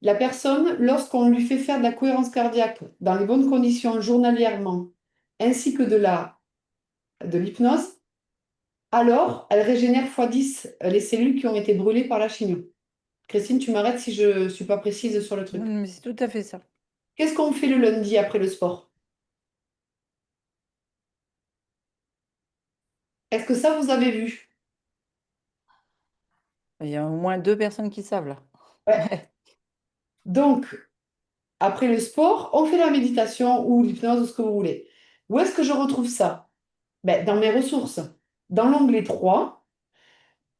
la personne, lorsqu'on lui fait faire de la cohérence cardiaque dans les bonnes conditions journalièrement, ainsi que de l'hypnose, alors elle régénère x10 les cellules qui ont été brûlées par la chimio. Christine, tu m'arrêtes si je ne suis pas précise sur le truc. Non, mais c'est tout à fait ça. Qu'est-ce qu'on fait le lundi après le sport? Est-ce que ça, vous avez vu? Il y a au moins 2 personnes qui savent là. Ouais. Ouais. Donc, après le sport, on fait la méditation ou l'hypnose ou ce que vous voulez. Où est-ce que je retrouve ça? Ben, dans mes ressources. Dans l'onglet 3,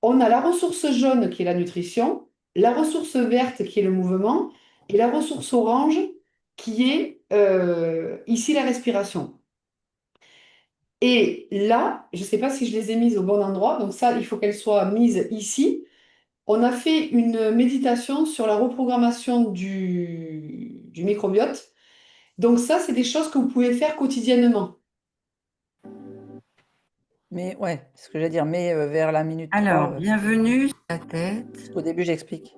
on a la ressource jaune qui est la nutrition, la ressource verte qui est le mouvement et la ressource orange qui est ici la respiration. Et là, je ne sais pas si je les ai mises au bon endroit, donc ça, il faut qu'elles soient mises ici. On a fait une méditation sur la reprogrammation du microbiote. Donc ça, c'est des choses que vous pouvez faire quotidiennement. Mais ouais, c'est ce que j'allais dire, mais vers la minute 3, Alors, bienvenue sur la tête au début, j'explique.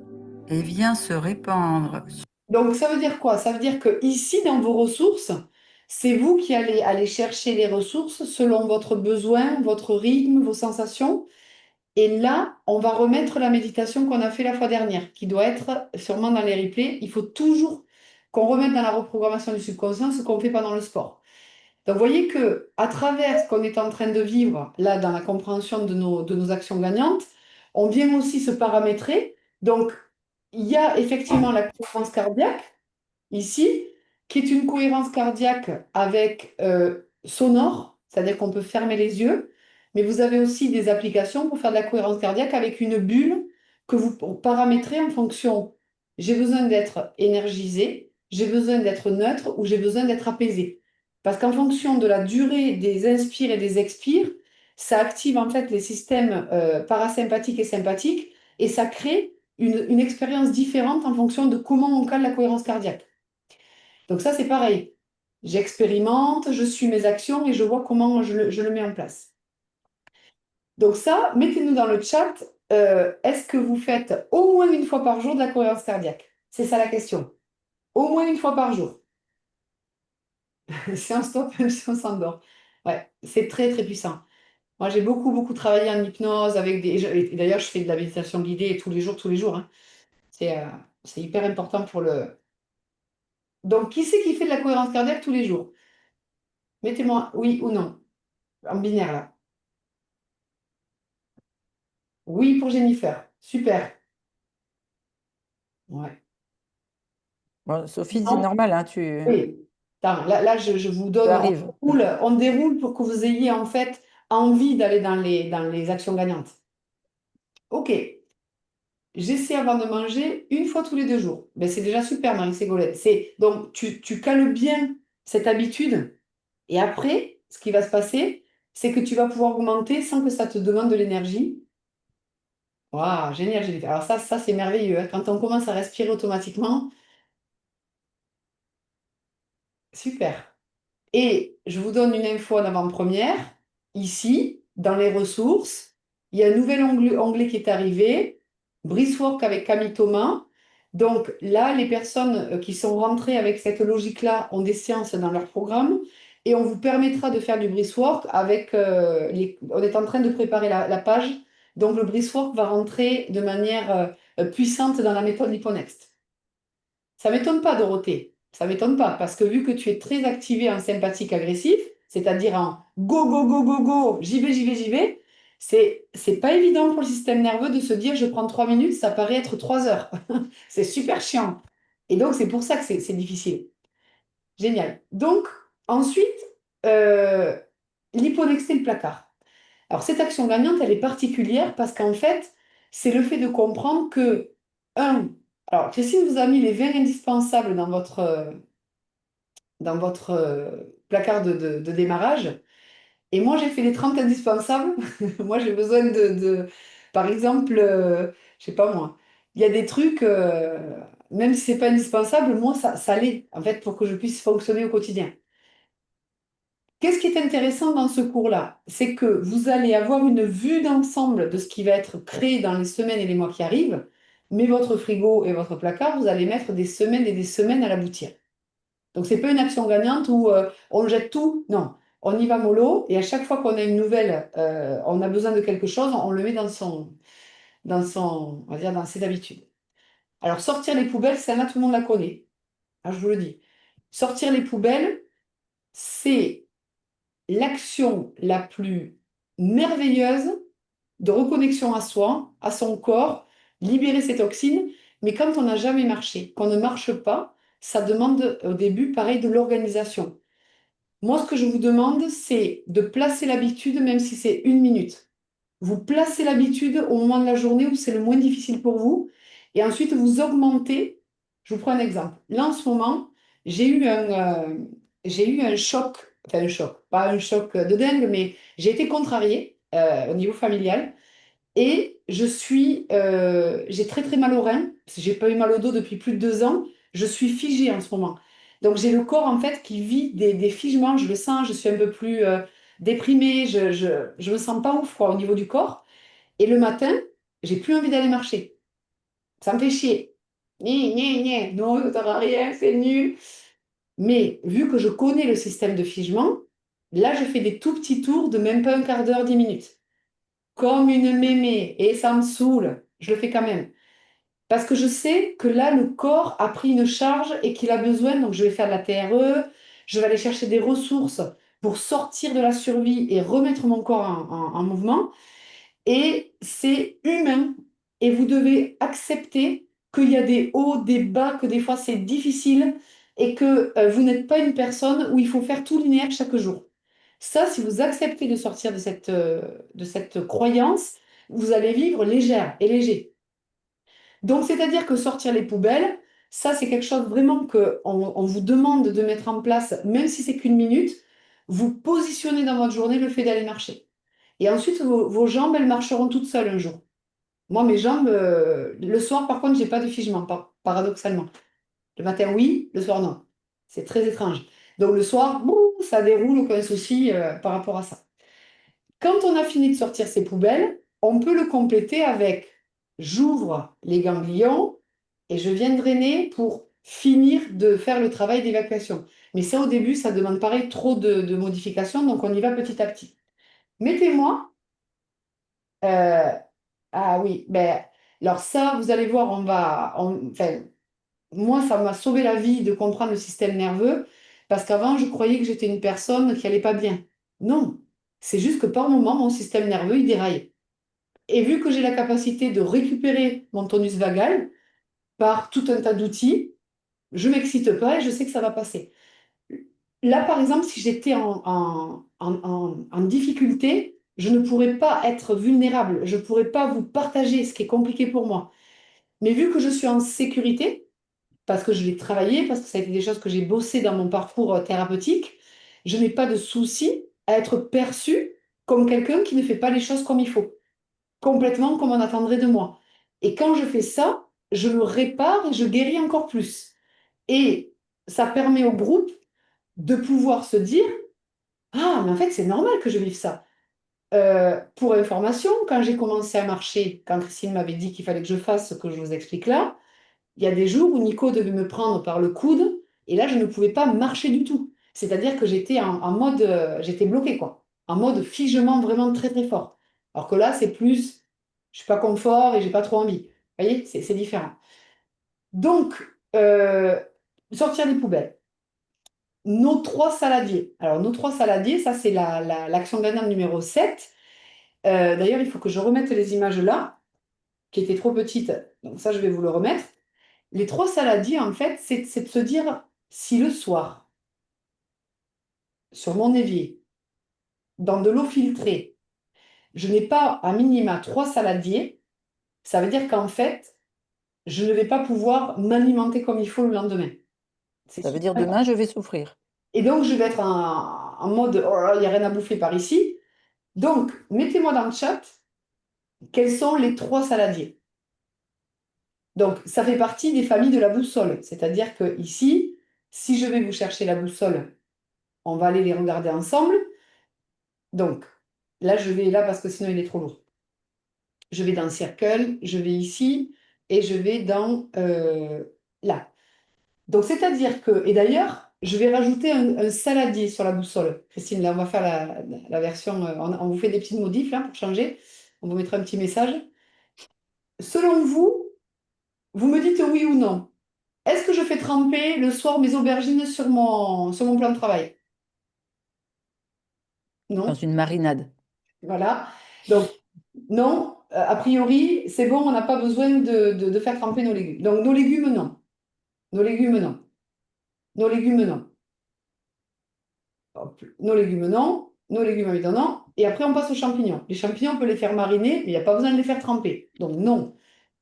et vient se répandre. Donc ça veut dire quoi? Ça veut dire que ici, dans vos ressources, c'est vous qui allez aller chercher les ressources selon votre besoin, votre rythme, vos sensations. Et là, on va remettre la méditation qu'on a fait la fois dernière, qui doit être sûrement dans les replays. Il faut toujours qu'on remette dans la reprogrammation du subconscient ce qu'on fait pendant le sport. Donc, vous voyez que à travers ce qu'on est en train de vivre, là, dans la compréhension de nos actions gagnantes, on vient aussi se paramétrer. Donc, il y a effectivement la cohérence cardiaque, ici, qui est une cohérence cardiaque avec sonore, c'est-à-dire qu'on peut fermer les yeux, mais vous avez aussi des applications pour faire de la cohérence cardiaque avec une bulle que vous paramétrez en fonction, j'ai besoin d'être énergisé, j'ai besoin d'être neutre ou j'ai besoin d'être apaisé. Parce qu'en fonction de la durée des inspires et des expires, ça active en fait les systèmes parasympathiques et sympathiques et ça crée une expérience différente en fonction de comment on cale la cohérence cardiaque. Donc ça, c'est pareil. J'expérimente, je suis mes actions et je vois comment je le mets en place. Donc ça, mettez-nous dans le chat, est-ce que vous faites au moins une fois par jour de la cohérence cardiaque? C'est ça la question. Au moins une fois par jour. Si on stoppe, si on s'endort. Ouais, c'est très très puissant. Moi, j'ai beaucoup beaucoup travaillé en hypnose avec des. Et d'ailleurs, je fais de la méditation guidée tous les jours, hein. C'est hyper important pour le. Donc, qui c'est qui fait de la cohérence cardiaque tous les jours? Mettez-moi oui ou non, en binaire là. Oui pour Jennifer. Super. Ouais. Bon, Sophie, c'est Non, normal, hein, tu oui. Attends, là, je vous donne, arrives. on déroule pour que vous ayez en fait envie d'aller dans les actions gagnantes. Ok. J'essaie avant de manger une fois tous les 2 jours. Ben, c'est déjà super, Marie-Ségolène. Donc, tu cales bien cette habitude. Et après, ce qui va se passer, c'est que tu vas pouvoir augmenter sans que ça te demande de l'énergie. Waouh, génial, Jennifer. Alors ça c'est merveilleux, hein. Quand on commence à respirer automatiquement, super. Et je vous donne une info en avant-première. Ici, dans les ressources, il y a un nouvel onglet qui est arrivé, Bricework avec Camille Thomas. Donc là, les personnes qui sont rentrées avec cette logique-là ont des séances dans leur programme et on vous permettra de faire du Bricework avec on est en train de préparer la page. Donc le Bricework va rentrer de manière puissante dans la méthode Liponext. Ça m'étonne pas, Dorothée. Ça m'étonne pas, parce que vu que tu es très activée en sympathique agressif, c'est-à-dire en go, go, go, go, go, j'y vais, j'y vais, j'y vais, c'est pas évident pour le système nerveux de se dire je prends 3 minutes, ça paraît être 3 heures. C'est super chiant. Et donc, c'est pour ça que c'est difficile. Génial. Donc, ensuite, euh, l'hyponexté le placard. Alors, cette action gagnante, elle est particulière parce qu'en fait, c'est le fait de comprendre que, alors Christine vous a mis les 20 indispensables dans votre placard de démarrage, et moi j'ai fait les 30 indispensables. Moi j'ai besoin par exemple, je sais pas moi, il y a des trucs, même si c'est pas indispensable, moi ça l'est, en fait, pour que je puisse fonctionner au quotidien. Qu'est-ce qui est intéressant dans ce cours-là? C'est que vous allez avoir une vue d'ensemble de ce qui va être créé dans les semaines et les mois qui arrivent. Mais votre frigo et votre placard, vous allez mettre des semaines et des semaines à l'aboutir. Donc, c'est pas une action gagnante où on jette tout. Non, on y va mollo et à chaque fois qu'on a une nouvelle, on a besoin de quelque chose, on le met on va dire, dans ses habitudes. Alors, sortir les poubelles, celle-là, tout le monde la connaît. Ah, je vous le dis. Sortir les poubelles, c'est l'action la plus merveilleuse de reconnexion à soi, à son corps, libérer ses toxines. Mais quand on n'a jamais marché, qu'on ne marche pas, ça demande au début, pareil, de l'organisation. Moi, ce que je vous demande, c'est de placer l'habitude, même si c'est 1 minute. Vous placez l'habitude au moment de la journée où c'est le moins difficile pour vous, et ensuite vous augmentez. Je vous prends un exemple. Là, en ce moment, j'ai eu un choc, enfin un choc, pas un choc de dingue, mais j'ai été contrariée au niveau familial. Et j'ai très très mal au rein, parce que j'ai pas eu mal au dos depuis plus de 2 ans. Je suis figée en ce moment. Donc j'ai le corps en fait qui vit des figements, je le sens, je suis un peu plus déprimée, je me sens pas ouf quoi, au niveau du corps. Et le matin, j'ai plus envie d'aller marcher. Ça me fait chier. Non, ça sert à rien, c'est nul. Mais vu que je connais le système de figement, là je fais des tout petits tours de même pas un quart d'heure, 10 minutes comme une mémé et ça me saoule, je le fais quand même. Parce que je sais que là, le corps a pris une charge et qu'il a besoin, donc je vais faire de la TRE, je vais aller chercher des ressources pour sortir de la survie et remettre mon corps en mouvement. Et c'est humain. Et vous devez accepter qu'il y a des hauts, des bas, que des fois c'est difficile et que vous n'êtes pas une personne où il faut faire tout linéaire chaque jour. Ça, si vous acceptez de sortir de cette croyance, vous allez vivre légère et léger. Donc, c'est-à-dire que sortir les poubelles, ça, c'est quelque chose vraiment que on vous demande de mettre en place, même si c'est qu'1 minute, vous positionnez dans votre journée le fait d'aller marcher. Et ensuite, vos jambes, elles marcheront toutes seules un jour. Moi, mes jambes, le soir, par contre, j'ai pas de figement, paradoxalement. Le matin, oui, le soir, non. C'est très étrange. Donc, le soir, bouh, ça déroule, aucun souci par rapport à ça. Quand on a fini de sortir ces poubelles, on peut le compléter avec j'ouvre les ganglions et je viens drainer pour finir de faire le travail d'évacuation. Mais ça, au début, ça demande pareil trop de modifications, donc on y va petit à petit. Mettez-moi. euh, ah oui, ben, alors ça, vous allez voir, enfin, moi, ça m'a sauvé la vie de comprendre le système nerveux, parce qu'avant, je croyais que j'étais une personne qui allait pas bien. Non, c'est juste que par moment, mon système nerveux, il déraille. Et vu que j'ai la capacité de récupérer mon tonus vagal par tout un tas d'outils, je m'excite pas et je sais que ça va passer. Là, par exemple, si j'étais en difficulté, je ne pourrais pas être vulnérable, je ne pourrais pas vous partager ce qui est compliqué pour moi. Mais vu que je suis en sécurité, parce que je l'ai travaillé, parce que ça a été des choses que j'ai bossé dans mon parcours thérapeutique, je n'ai pas de souci à être perçue comme quelqu'un qui ne fait pas les choses comme il faut, complètement comme on attendrait de moi. Et quand je fais ça, je me répare et je guéris encore plus. Et ça permet au groupe de pouvoir se dire, ah, mais en fait, c'est normal que je vive ça. Pour information, quand j'ai commencé à marcher, quand Christine m'avait dit qu'il fallait que je fasse ce que je vous explique là, il y a des jours où Nico devait me prendre par le coude et là, je ne pouvais pas marcher du tout. C'est-à-dire que j'étais en mode, j'étais bloquée, quoi. En mode figement vraiment très, très fort. Alors que là, c'est plus, je suis pas confort et j'ai pas trop envie. Vous voyez, c'est différent. Donc, euh, sortir des poubelles. Nos trois saladiers. Alors, nos trois saladiers, ça, c'est l'action gagnante numéro 7. D'ailleurs, il faut que je remette les images là, qui étaient trop petites. Donc, ça, je vais vous le remettre. Les trois saladiers, en fait, c'est de se dire si le soir, sur mon évier, dans de l'eau filtrée, je n'ai pas à minima trois saladiers, ça veut dire qu'en fait, je ne vais pas pouvoir m'alimenter comme il faut le lendemain. C'est Ça veut super dire important. demain, je vais souffrir. Et donc, je vais être en mode oh là, il n'y a rien à bouffer par ici. Donc, mettez-moi dans le chat quels sont les trois saladiers. Donc, ça fait partie des familles de la boussole. C'est-à-dire que ici, si je vais vous chercher la boussole, on va aller les regarder ensemble. Donc, là, je vais là parce que sinon, il est trop lourd. Je vais dans le circle, je vais ici. et je vais dans là. Donc, c'est-à-dire que, et d'ailleurs, je vais rajouter un saladier sur la boussole. Christine, là, on va faire la version, on vous fait des petites modifs là pour changer. On vous mettra un petit message. Selon vous, vous me dites oui ou non. Est-ce que je fais tremper le soir mes aubergines sur mon plan de travail? Dans Non? une marinade. Voilà. Donc, non, a priori, c'est bon, on n'a pas besoin de faire tremper nos légumes. Donc, nos légumes, non. Nos légumes, non. Nos légumes, non. Hop, nos légumes, non. Nos légumes, évidemment, non. Et après, on passe aux champignons. Les champignons, on peut les faire mariner, mais il n'y a pas besoin de les faire tremper. Donc, non.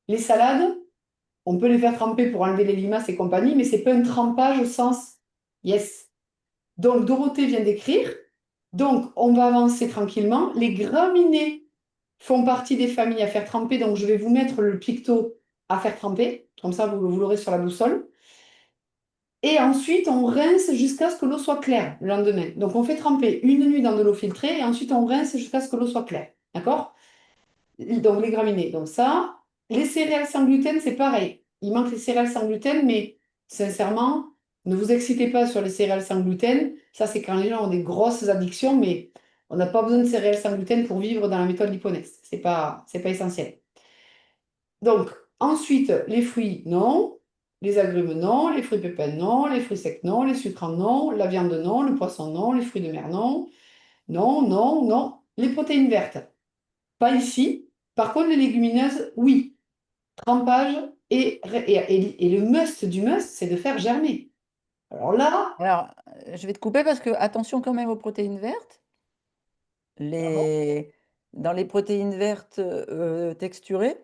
Les salades, on peut les faire tremper pour enlever les limaces et compagnie, mais c'est pas un trempage au sens yes. Donc, Dorothée vient d'écrire. Donc, on va avancer tranquillement. Les graminées font partie des familles à faire tremper. Donc, je vais vous mettre le picto à faire tremper. Comme ça, vous l'aurez sur la boussole. Et ensuite, on rince jusqu'à ce que l'eau soit claire le lendemain. Donc, on fait tremper une nuit dans de l'eau filtrée et ensuite, on rince jusqu'à ce que l'eau soit claire. D'accord? Donc, les graminées. Donc, ça, les céréales sans gluten, c'est pareil. Il manque les céréales sans gluten, mais sincèrement, ne vous excitez pas sur les céréales sans gluten. Ça, c'est quand les gens ont des grosses addictions, mais on n'a pas besoin de céréales sans gluten pour vivre dans la méthode Liponest. C'est pas essentiel. Donc, ensuite, les fruits, non. Les agrumes, non. Les fruits pépins, non. Les fruits secs, non. Les sucres, non. La viande, non. Le poisson, non. Les fruits de mer, non. Non, non, non. Les protéines vertes, pas ici. Par contre, les légumineuses, oui. Trempage et le must du must, c'est de faire germer. Alors là, Alors, je vais te couper parce que attention quand même aux protéines vertes. Dans les protéines vertes texturées,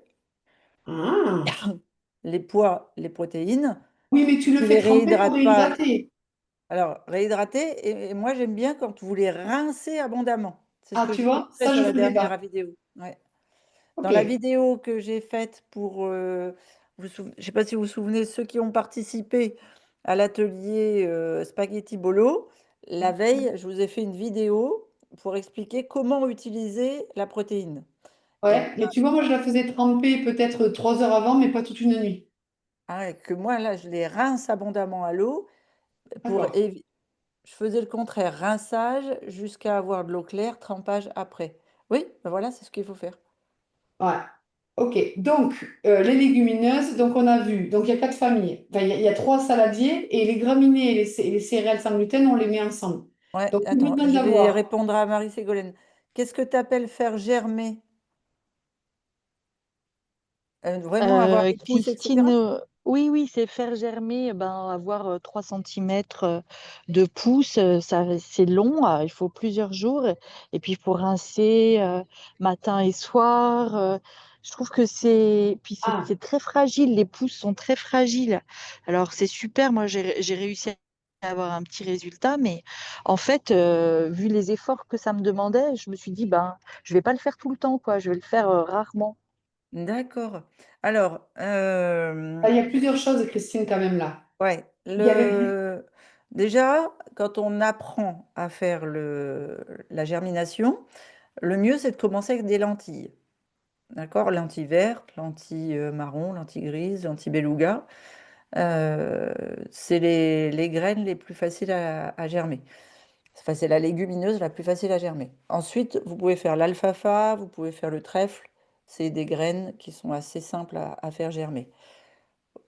ah. les pois, les protéines, Oui, mais tu le tu fais les tremper pour réhydrates pas. réhydrater. Alors, réhydrater, et moi j'aime bien quand vous les rincez abondamment. C'est ce Ah, que tu je vois, montrais ça, sur je ne la faisais pas. dernière vidéo. Ouais. Dans Ok. la vidéo que j'ai faite pour, je ne sais pas si vous vous souvenez, ceux qui ont participé à l'atelier Spaghetti Bolo, la veille, je vous ai fait une vidéo pour expliquer comment utiliser la protéine. Et Ouais, mais tu vois, moi, je la faisais tremper peut-être 3 heures avant, mais pas toute une nuit. que moi, là, je les rince abondamment à l'eau pour D'accord. je faisais le contraire, rinçage jusqu'à avoir de l'eau claire, trempage après. Oui, ben voilà, c'est ce qu'il faut faire. Ouais. Ok. Donc, les légumineuses, donc on a vu. Donc, il y a 4 familles. Enfin, il y a 3 saladiers et les graminées et les céréales sans gluten, on les met ensemble. Ouais, Donc, plus attends, besoin je vais d'avoir. répondre à Marie-Ségolène. Qu'est-ce que tu appelles faire germer? Vraiment avoir des pousses, etc. Christine, oui, oui, c'est faire germer, ben, avoir 3 centimètres de pouce, ça, c'est long, il faut plusieurs jours. Et puis, il faut rincer matin et soir. Je trouve que Ah, c'est très fragile, les pousses sont très fragiles. Alors, c'est super, moi, j'ai réussi à avoir un petit résultat, mais en fait, vu les efforts que ça me demandait, je me suis dit, ben, je vais pas le faire tout le temps, quoi, je vais le faire rarement. D'accord. Alors, il y a plusieurs choses, Christine, quand même là. ouais, Il y avait. déjà, quand on apprend à faire la germination, le mieux, c'est de commencer avec des lentilles. D'accord? Lentilles vertes, lentilles marron, lentilles grises, lentilles beluga. C'est les graines les plus faciles à germer. Enfin, c'est la légumineuse la plus facile à germer. Ensuite, vous pouvez faire l'alfalfa, vous pouvez faire le trèfle. C'est des graines qui sont assez simples à faire germer.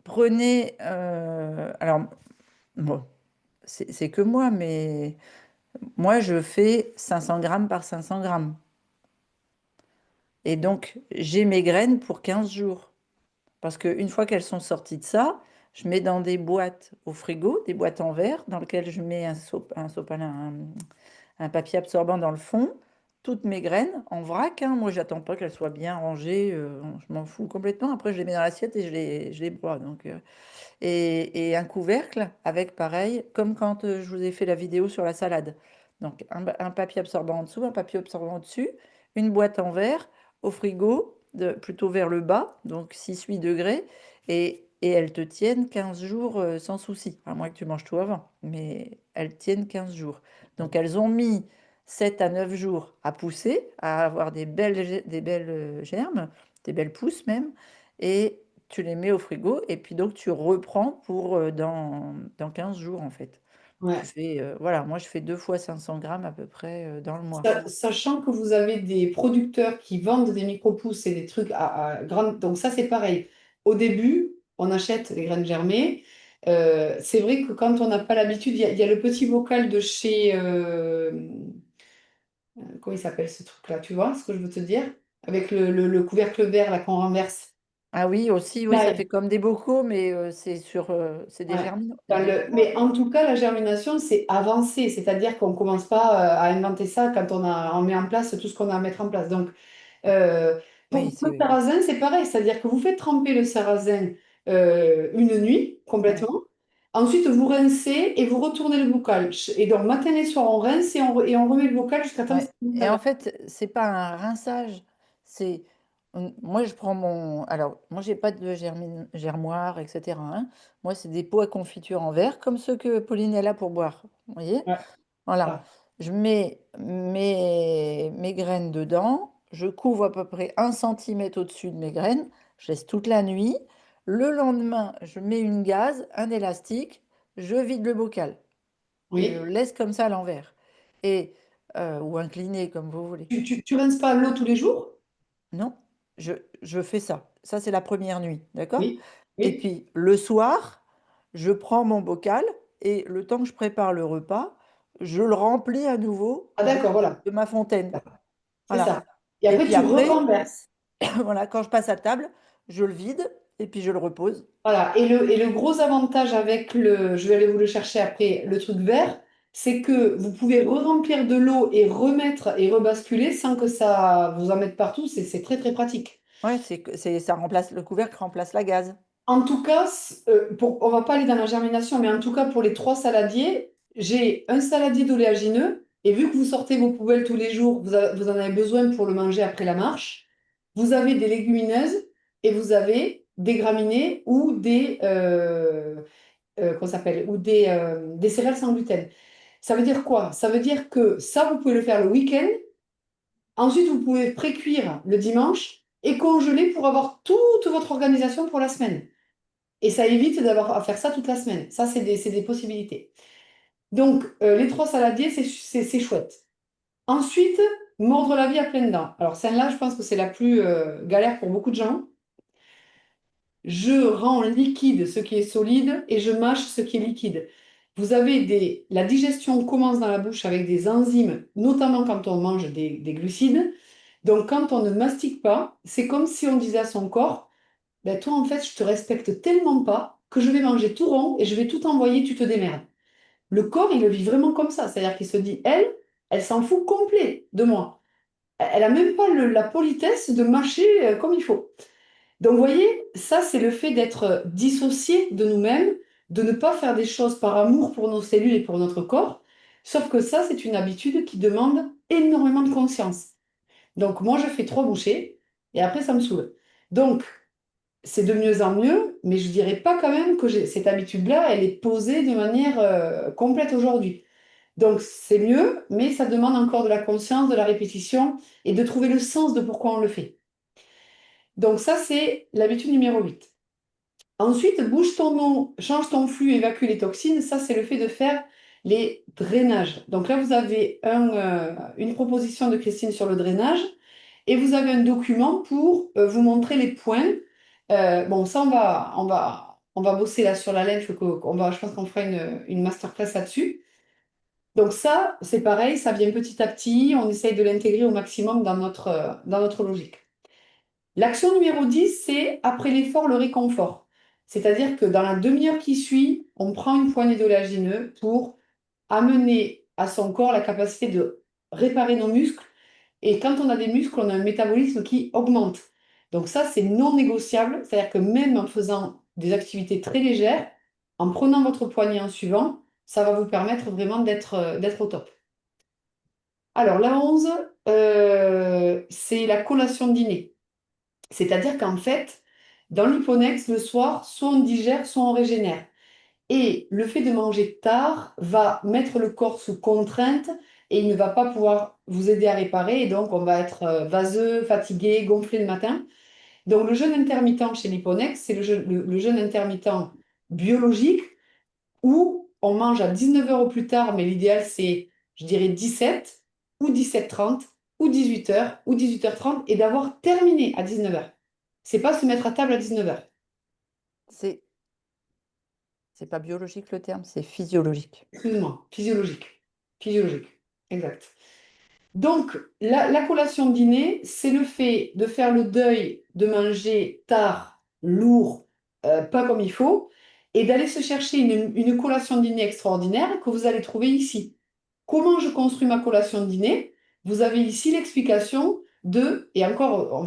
Prenez, alors, bon, c'est que moi, mais moi, je fais 500 grammes par 500 grammes. Et donc, j'ai mes graines pour 15 jours. Parce qu'une fois qu'elles sont sorties de ça, je mets dans des boîtes au frigo, des boîtes en verre, dans lesquelles je mets un sopalin, un papier absorbant dans le fond, toutes mes graines en vrac, hein. Moi, j'attends pas qu'elles soient bien rangées, je m'en fous complètement. Après, je les mets dans l'assiette et je les broie. Donc, et un couvercle avec pareil, comme quand je vous ai fait la vidéo sur la salade. Donc, un papier absorbant en dessous, un papier absorbant au-dessus, une boîte en verre au frigo, plutôt vers le bas, donc 6-8 degrés, et elles te tiennent 15 jours sans souci, à moins que tu manges tout avant, mais elles tiennent 15 jours. Donc elles ont mis 7 à 9 jours à pousser, à avoir des belles germes, des belles pousses même, et tu les mets au frigo et puis donc tu reprends pour dans 15 jours en fait. Tu Ouais. fais, voilà, moi je fais 2 fois 500 grammes à peu près dans le mois. Sachant que vous avez des producteurs qui vendent des micro-pousses et des trucs à grande... Donc ça, c'est pareil. Au début, on achète les graines germées. C'est vrai que quand on n'a pas l'habitude, il y a le petit bocal de chez... comment il s'appelle ce truc-là? Tu vois ce que je veux te dire? Avec le couvercle vert là qu'on renverse. Ah oui, aussi, oui, ça Là, fait comme des bocaux, mais c'est des ouais. germinaux. Mais en tout cas, la germination, c'est avancé, c'est-à-dire qu'on ne commence pas à inventer ça quand on met en place tout ce qu'on a à mettre en place. Donc, Oui, pour le sarrasin, c'est pareil, c'est-à-dire que vous faites tremper le sarrasin une nuit ouais. complètement, ensuite vous rincez et vous retournez le bocal. Et donc, matin et soir, on rince et on remet le bocal jusqu'à temps que ça Ouais. Et en s'agrave. fait, c'est pas un rinçage, c'est moi je prends mon alors moi j'ai pas de germoire, etc., hein. Moi c'est des pots à confiture en verre comme ceux que Pauline elle a pour boire. Vous voyez? Ouais, Voilà. ça. Je mets mes graines dedans, je couvre à peu près 1 centimètre au-dessus de mes graines, je laisse toute la nuit. Le lendemain, je mets une gaze, un élastique, je vide le bocal et je le Oui. laisse comme ça à l'envers. Et ou incliné comme vous voulez. Tu rinces pas l'eau tous les jours? Non, je fais ça. Ça, c'est la première nuit, d'accord? Oui. Et Oui. puis le soir, je prends mon bocal et le temps que je prépare le repas, je le remplis à nouveau Ah d'accord, voilà. de ma fontaine. C'est Voilà. ça. Et Et après, puis tu après, renverses. voilà, quand je passe à table, je le vide et puis je le repose. Voilà. Et le gros avantage avec je vais aller vous le chercher après, le truc vert, c'est que vous pouvez re-remplir de l'eau et remettre et rebasculer sans que ça vous en mette partout. C'est très, très pratique. Ouais, ça remplace, le couvercle remplace la gaze. En tout cas, on va pas aller dans la germination, mais en tout cas, pour les 3 saladiers, j'ai un saladier d'oléagineux. Et vu que vous sortez vos poubelles tous les jours, vous en avez besoin pour le manger après la marche. Vous avez des légumineuses et vous avez des graminées ou comment ça s'appelle, ou des céréales sans gluten. Ça veut dire quoi? Ça veut dire que ça, vous pouvez le faire le week-end. Ensuite, vous pouvez pré-cuire le dimanche et congeler pour avoir toute votre organisation pour la semaine. Et ça évite d'avoir à faire ça toute la semaine. Ça, c'est des possibilités. Donc, les 3 saladiers, c'est chouette. Ensuite, mordre la vie à pleines dents. Alors, celle-là, je pense que c'est la plus galère pour beaucoup de gens. Je rends liquide ce qui est solide et je mâche ce qui est liquide. La digestion commence dans la bouche avec des enzymes, notamment quand on mange des glucides. Donc, quand on ne mastique pas, c'est comme si on disait à son corps, ben, toi, en fait, je te respecte tellement pas que je vais manger tout rond et je vais tout envoyer, tu te démerdes. Le corps, il le vit vraiment comme ça. C'est-à-dire qu'il se dit, elle s'en fout complet de moi. Elle n'a même pas la politesse de mâcher comme il faut. Donc, vous voyez, ça, c'est le fait d'être dissocié de nous-mêmes, de ne pas faire des choses par amour pour nos cellules et pour notre corps. Sauf que ça, c'est une habitude qui demande énormément de conscience. Donc, moi, je fais 3 bouchées et après, ça me saoule. Donc, c'est de mieux en mieux, mais je dirais pas quand même que cette habitude-là, elle est posée de manière complète aujourd'hui. Donc, c'est mieux, mais ça demande encore de la conscience, de la répétition et de trouver le sens de pourquoi on le fait. Donc, ça, c'est l'habitude numéro 8. Ensuite, bouge ton eau, change ton flux, évacue les toxines. Ça, c'est le fait de faire les drainages. Donc là, vous avez une proposition de Christine sur le drainage et vous avez un document pour vous montrer les points. Bon, ça, on va bosser là sur la lèvre. Je pense qu'on fera une masterclass là-dessus. Donc ça, c'est pareil, ça vient petit à petit. On essaye de l'intégrer au maximum dans notre logique. L'action numéro 10, c'est après l'effort, le réconfort. C'est-à-dire que dans la demi-heure qui suit, on prend une poignée d'oléagineux pour amener à son corps la capacité de réparer nos muscles. Et quand on a des muscles, on a un métabolisme qui augmente. Donc ça, c'est non négociable. C'est-à-dire que même en faisant des activités très légères, en prenant votre poignée en suivant, ça va vous permettre vraiment d'être au top. Alors, la 11, c'est la collation de dîner. C'est-à-dire qu'en fait, dans l'hyponex, le soir, soit on digère, soit on régénère. Et le fait de manger tard va mettre le corps sous contrainte et il ne va pas pouvoir vous aider à réparer. Et donc, on va être vaseux, fatigué, gonflé le matin. Donc, le jeûne intermittent chez l'hyponex, c'est le jeûne intermittent biologique où on mange à 19 heures au plus tard, mais l'idéal, c'est, je dirais, 17 ou 17h30 ou 18 heures ou 18h30 et d'avoir terminé à 19 heures. C'est pas se mettre à table à 19 heures. C'est pas biologique le terme, c'est physiologique. Excuse-moi, physiologique. Physiologique, exact. Donc, la collation de dîner, c'est le fait de faire le deuil de manger tard, lourd, pas comme il faut, et d'aller se chercher une collation de dîner extraordinaire que vous allez trouver ici. Comment je construis ma collation de dîner? Vous avez ici l'explication de, et encore,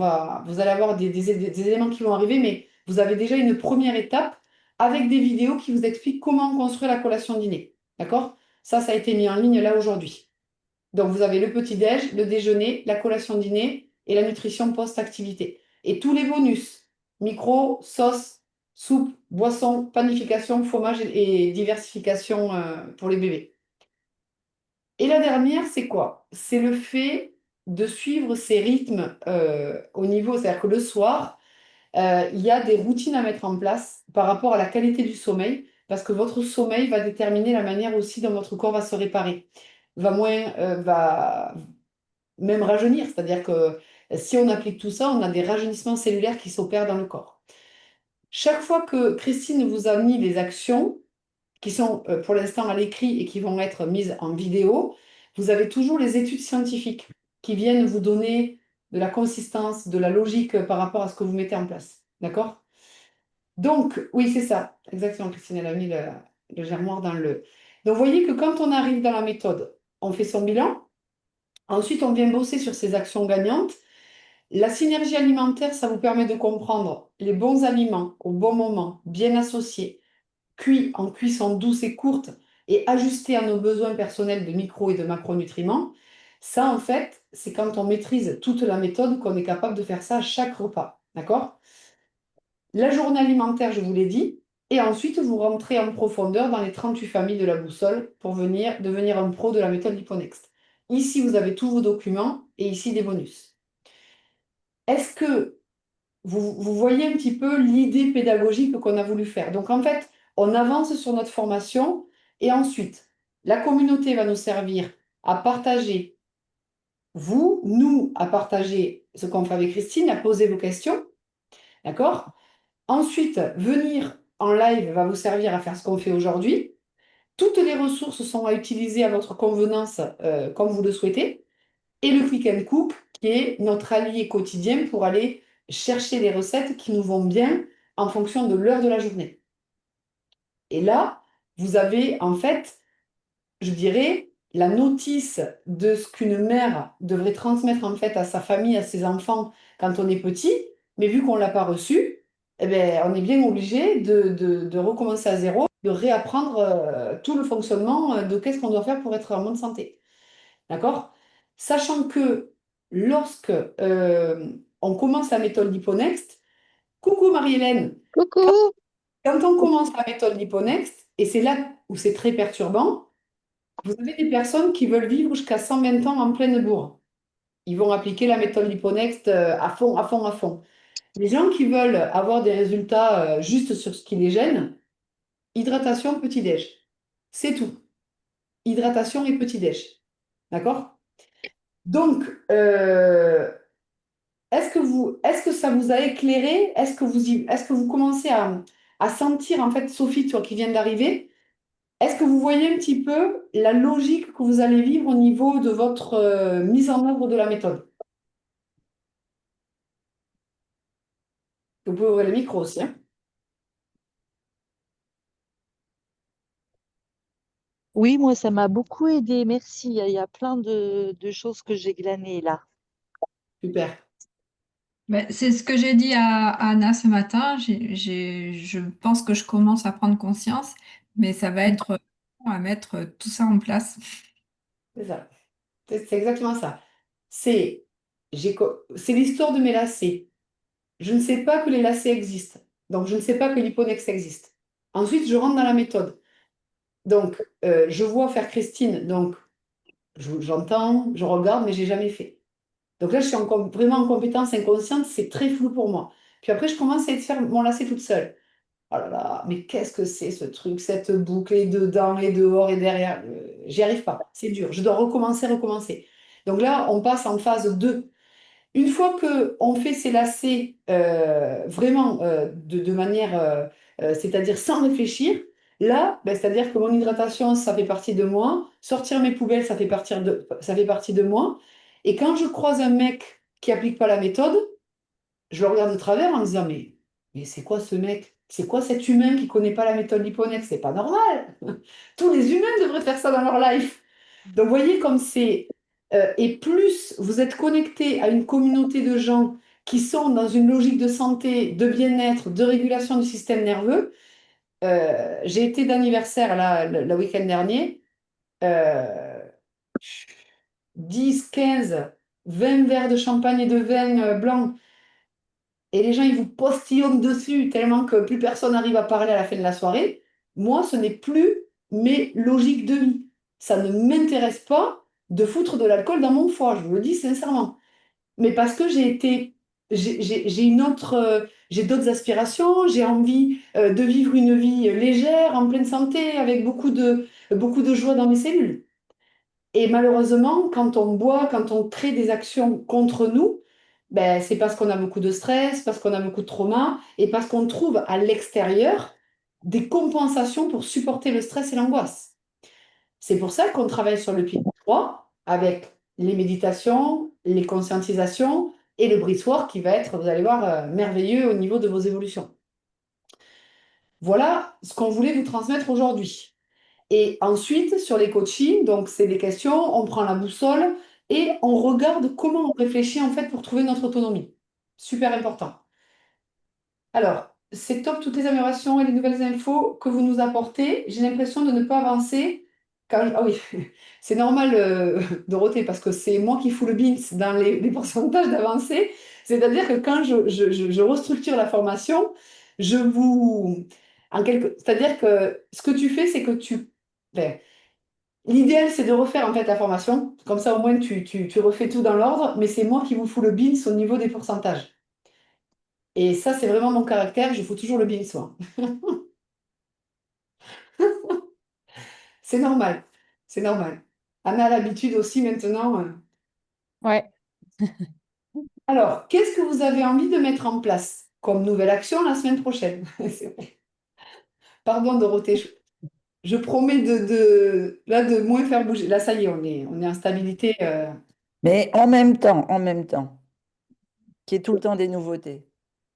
vous allez avoir des éléments qui vont arriver, mais vous avez déjà une première étape avec des vidéos qui vous expliquent comment construire la collation de dîner. D'accord? Ça a été mis en ligne là aujourd'hui. Donc, vous avez le petit-déj, le déjeuner, la collation dîner et la nutrition post-activité. Et tous les bonus, micro, sauce, soupe, boisson, panification, fromage et diversification pour les bébés. Et la dernière, c'est quoi? C'est le fait de suivre ces rythmes au niveau, c'est-à-dire que le soir, il y a des routines à mettre en place par rapport à la qualité du sommeil, parce que votre sommeil va déterminer la manière aussi dont votre corps va se réparer, va même rajeunir. C'est-à-dire que si on applique tout ça, on a des rajeunissements cellulaires qui s'opèrent dans le corps. Chaque fois que Christine vous a mis les actions, qui sont pour l'instant à l'écrit et qui vont être mises en vidéo, vous avez toujours les études scientifiques qui viennent vous donner de la consistance, de la logique par rapport à ce que vous mettez en place. D'accord? Donc, oui, c'est ça. Exactement, Christine, elle a mis le germoir dans le... Donc, vous voyez que quand on arrive dans la méthode, on fait son bilan. Ensuite, on vient bosser sur ces actions gagnantes. La synergie alimentaire, ça vous permet de comprendre les bons aliments au bon moment, bien associés, cuits en cuisson douce et courte et ajustés à nos besoins personnels de micro et de macronutriments. Ça, en fait, c'est quand on maîtrise toute la méthode qu'on est capable de faire ça à chaque repas. D'accord? La journée alimentaire, je vous l'ai dit. Et ensuite, vous rentrez en profondeur dans les 38 familles de la boussole pour devenir un pro de la méthode Liponext. Ici, vous avez tous vos documents et ici des bonus. Est-ce que vous voyez un petit peu l'idée pédagogique qu'on a voulu faire? Donc, en fait, on avance sur notre formation et ensuite, la communauté va nous servir à partager, nous, à partager ce qu'on fait avec Christine, à poser vos questions. D'accord? Ensuite, venir en live va vous servir à faire ce qu'on fait aujourd'hui. Toutes les ressources sont à utiliser à votre convenance comme vous le souhaitez. Et le Quick and Cook, qui est notre allié quotidien pour aller chercher les recettes qui nous vont bien en fonction de l'heure de la journée. Et là, vous avez en fait, je dirais, la notice de ce qu'une mère devrait transmettre en fait à sa famille, à ses enfants quand on est petit, mais vu qu'on ne l'a pas reçu, eh ben, on est bien obligé de recommencer à zéro, de réapprendre tout le fonctionnement de qu'est-ce qu'on doit faire pour être en bonne santé. D'accord? Sachant que lorsque on commence la méthode Liponext, coucou Marie-Hélène, Coucou! quand on commence la méthode Liponext, et c'est là où c'est très perturbant, vous avez des personnes qui veulent vivre jusqu'à 120 ans en pleine bourre. Ils vont appliquer la méthode Liponext à fond, à fond, à fond. Les gens qui veulent avoir des résultats juste sur ce qui les gêne, hydratation, petit-déj. C'est tout. Hydratation et petit-déj. D'accord? Donc, est-ce que ça vous a éclairé? Est-ce que vous commencez à sentir, en fait, Sophie, toi qui viens d'arriver, est-ce que vous voyez un petit peu la logique que vous allez vivre au niveau de votre mise en œuvre de la méthode? Vous pouvez ouvrir le micro aussi, hein. Oui, moi, ça m'a beaucoup aidé. Merci. Il y a plein de choses que j'ai glanées là. Super. Ben, c'est ce que j'ai dit à Anna ce matin. Je pense que je commence à prendre conscience, mais ça va être à mettre tout ça en place. C'est ça. C'est exactement ça. C'est c'est l'histoire de mes lacets. Je ne sais pas que les lacets existent. Donc, je ne sais pas que l'hyponex existe. Ensuite, je rentre dans la méthode. Donc, je vois faire Christine. Donc, j'entends, je regarde, mais j'ai jamais fait. Donc là, je suis vraiment en compétence inconsciente. C'est très flou pour moi. Puis après, je commence à essayer de faire mon lacet toute seule. Oh là là, mais qu'est-ce que c'est ce truc, cette boucle, et dedans, et dehors, et derrière. J'y arrive pas, c'est dur. Je dois recommencer, recommencer. Donc là, on passe en phase 2. Une fois qu'on fait ces lacets vraiment de manière, c'est-à-dire sans réfléchir, là, ben, c'est-à-dire que mon hydratation, ça fait partie de moi. Sortir mes poubelles, ça fait partie de moi. Et quand je croise un mec qui applique pas la méthode, je le regarde de travers en me disant, mais c'est quoi ce mec? C'est quoi cet humain qui connaît pas la méthode Liponect? C'est pas normal. Tous les humains devraient faire ça dans leur life. Donc, vous voyez comme c'est... et plus vous êtes connecté à une communauté de gens qui sont dans une logique de santé, de bien-être, de régulation du système nerveux. J'ai été d'anniversaire là, le week-end dernier. euh, 10, 15, 20 verres de champagne et de vin blanc. Et les gens, ils vous postillonnent dessus tellement que plus personne n'arrive à parler à la fin de la soirée. Moi, ce n'est plus mes logiques de vie. Ça ne m'intéresse pas de foutre de l'alcool dans mon foie, je vous le dis sincèrement. Mais parce que j'ai une autre, j'ai d'autres aspirations, j'ai envie de vivre une vie légère, en pleine santé, avec beaucoup de joie dans mes cellules. Et malheureusement, quand on boit, quand on crée des actions contre nous, ben, c'est parce qu'on a beaucoup de stress, parce qu'on a beaucoup de trauma et parce qu'on trouve à l'extérieur des compensations pour supporter le stress et l'angoisse. C'est pour ça qu'on travaille sur le pilier 3 avec les méditations, les conscientisations et le brissoir qui va être, vous allez voir, merveilleux au niveau de vos évolutions. Voilà ce qu'on voulait vous transmettre aujourd'hui. Et ensuite, sur les coachings, donc c'est des questions, on prend la boussole et on regarde comment on réfléchit en fait pour trouver notre autonomie. Super important. Alors, c'est top toutes les améliorations et les nouvelles infos que vous nous apportez. J'ai l'impression de ne pas avancer. Ah oui, c'est normal, Dorothée, parce que c'est moi qui fous le beans dans les pourcentages d'avancée. C'est-à-dire que quand je restructure la formation, je vous... C'est-à-dire que ce que tu fais, c'est que ben, l'idéal, c'est de refaire en fait la formation. Comme ça, au moins, tu refais tout dans l'ordre. Mais c'est moi qui vous fous le beans au niveau des pourcentages. Et ça, c'est vraiment mon caractère. Je fous toujours le beans, moi. C'est normal. C'est normal. Anna a l'habitude aussi maintenant. Ouais. Alors, qu'est-ce que vous avez envie de mettre en place comme nouvelle action la semaine prochaine? C'est vrai. Pardon, Dorothée. Je promets là, de moins faire bouger. Là, ça y est, on est en stabilité. Mais en même temps, qu'il y ait tout le temps des nouveautés,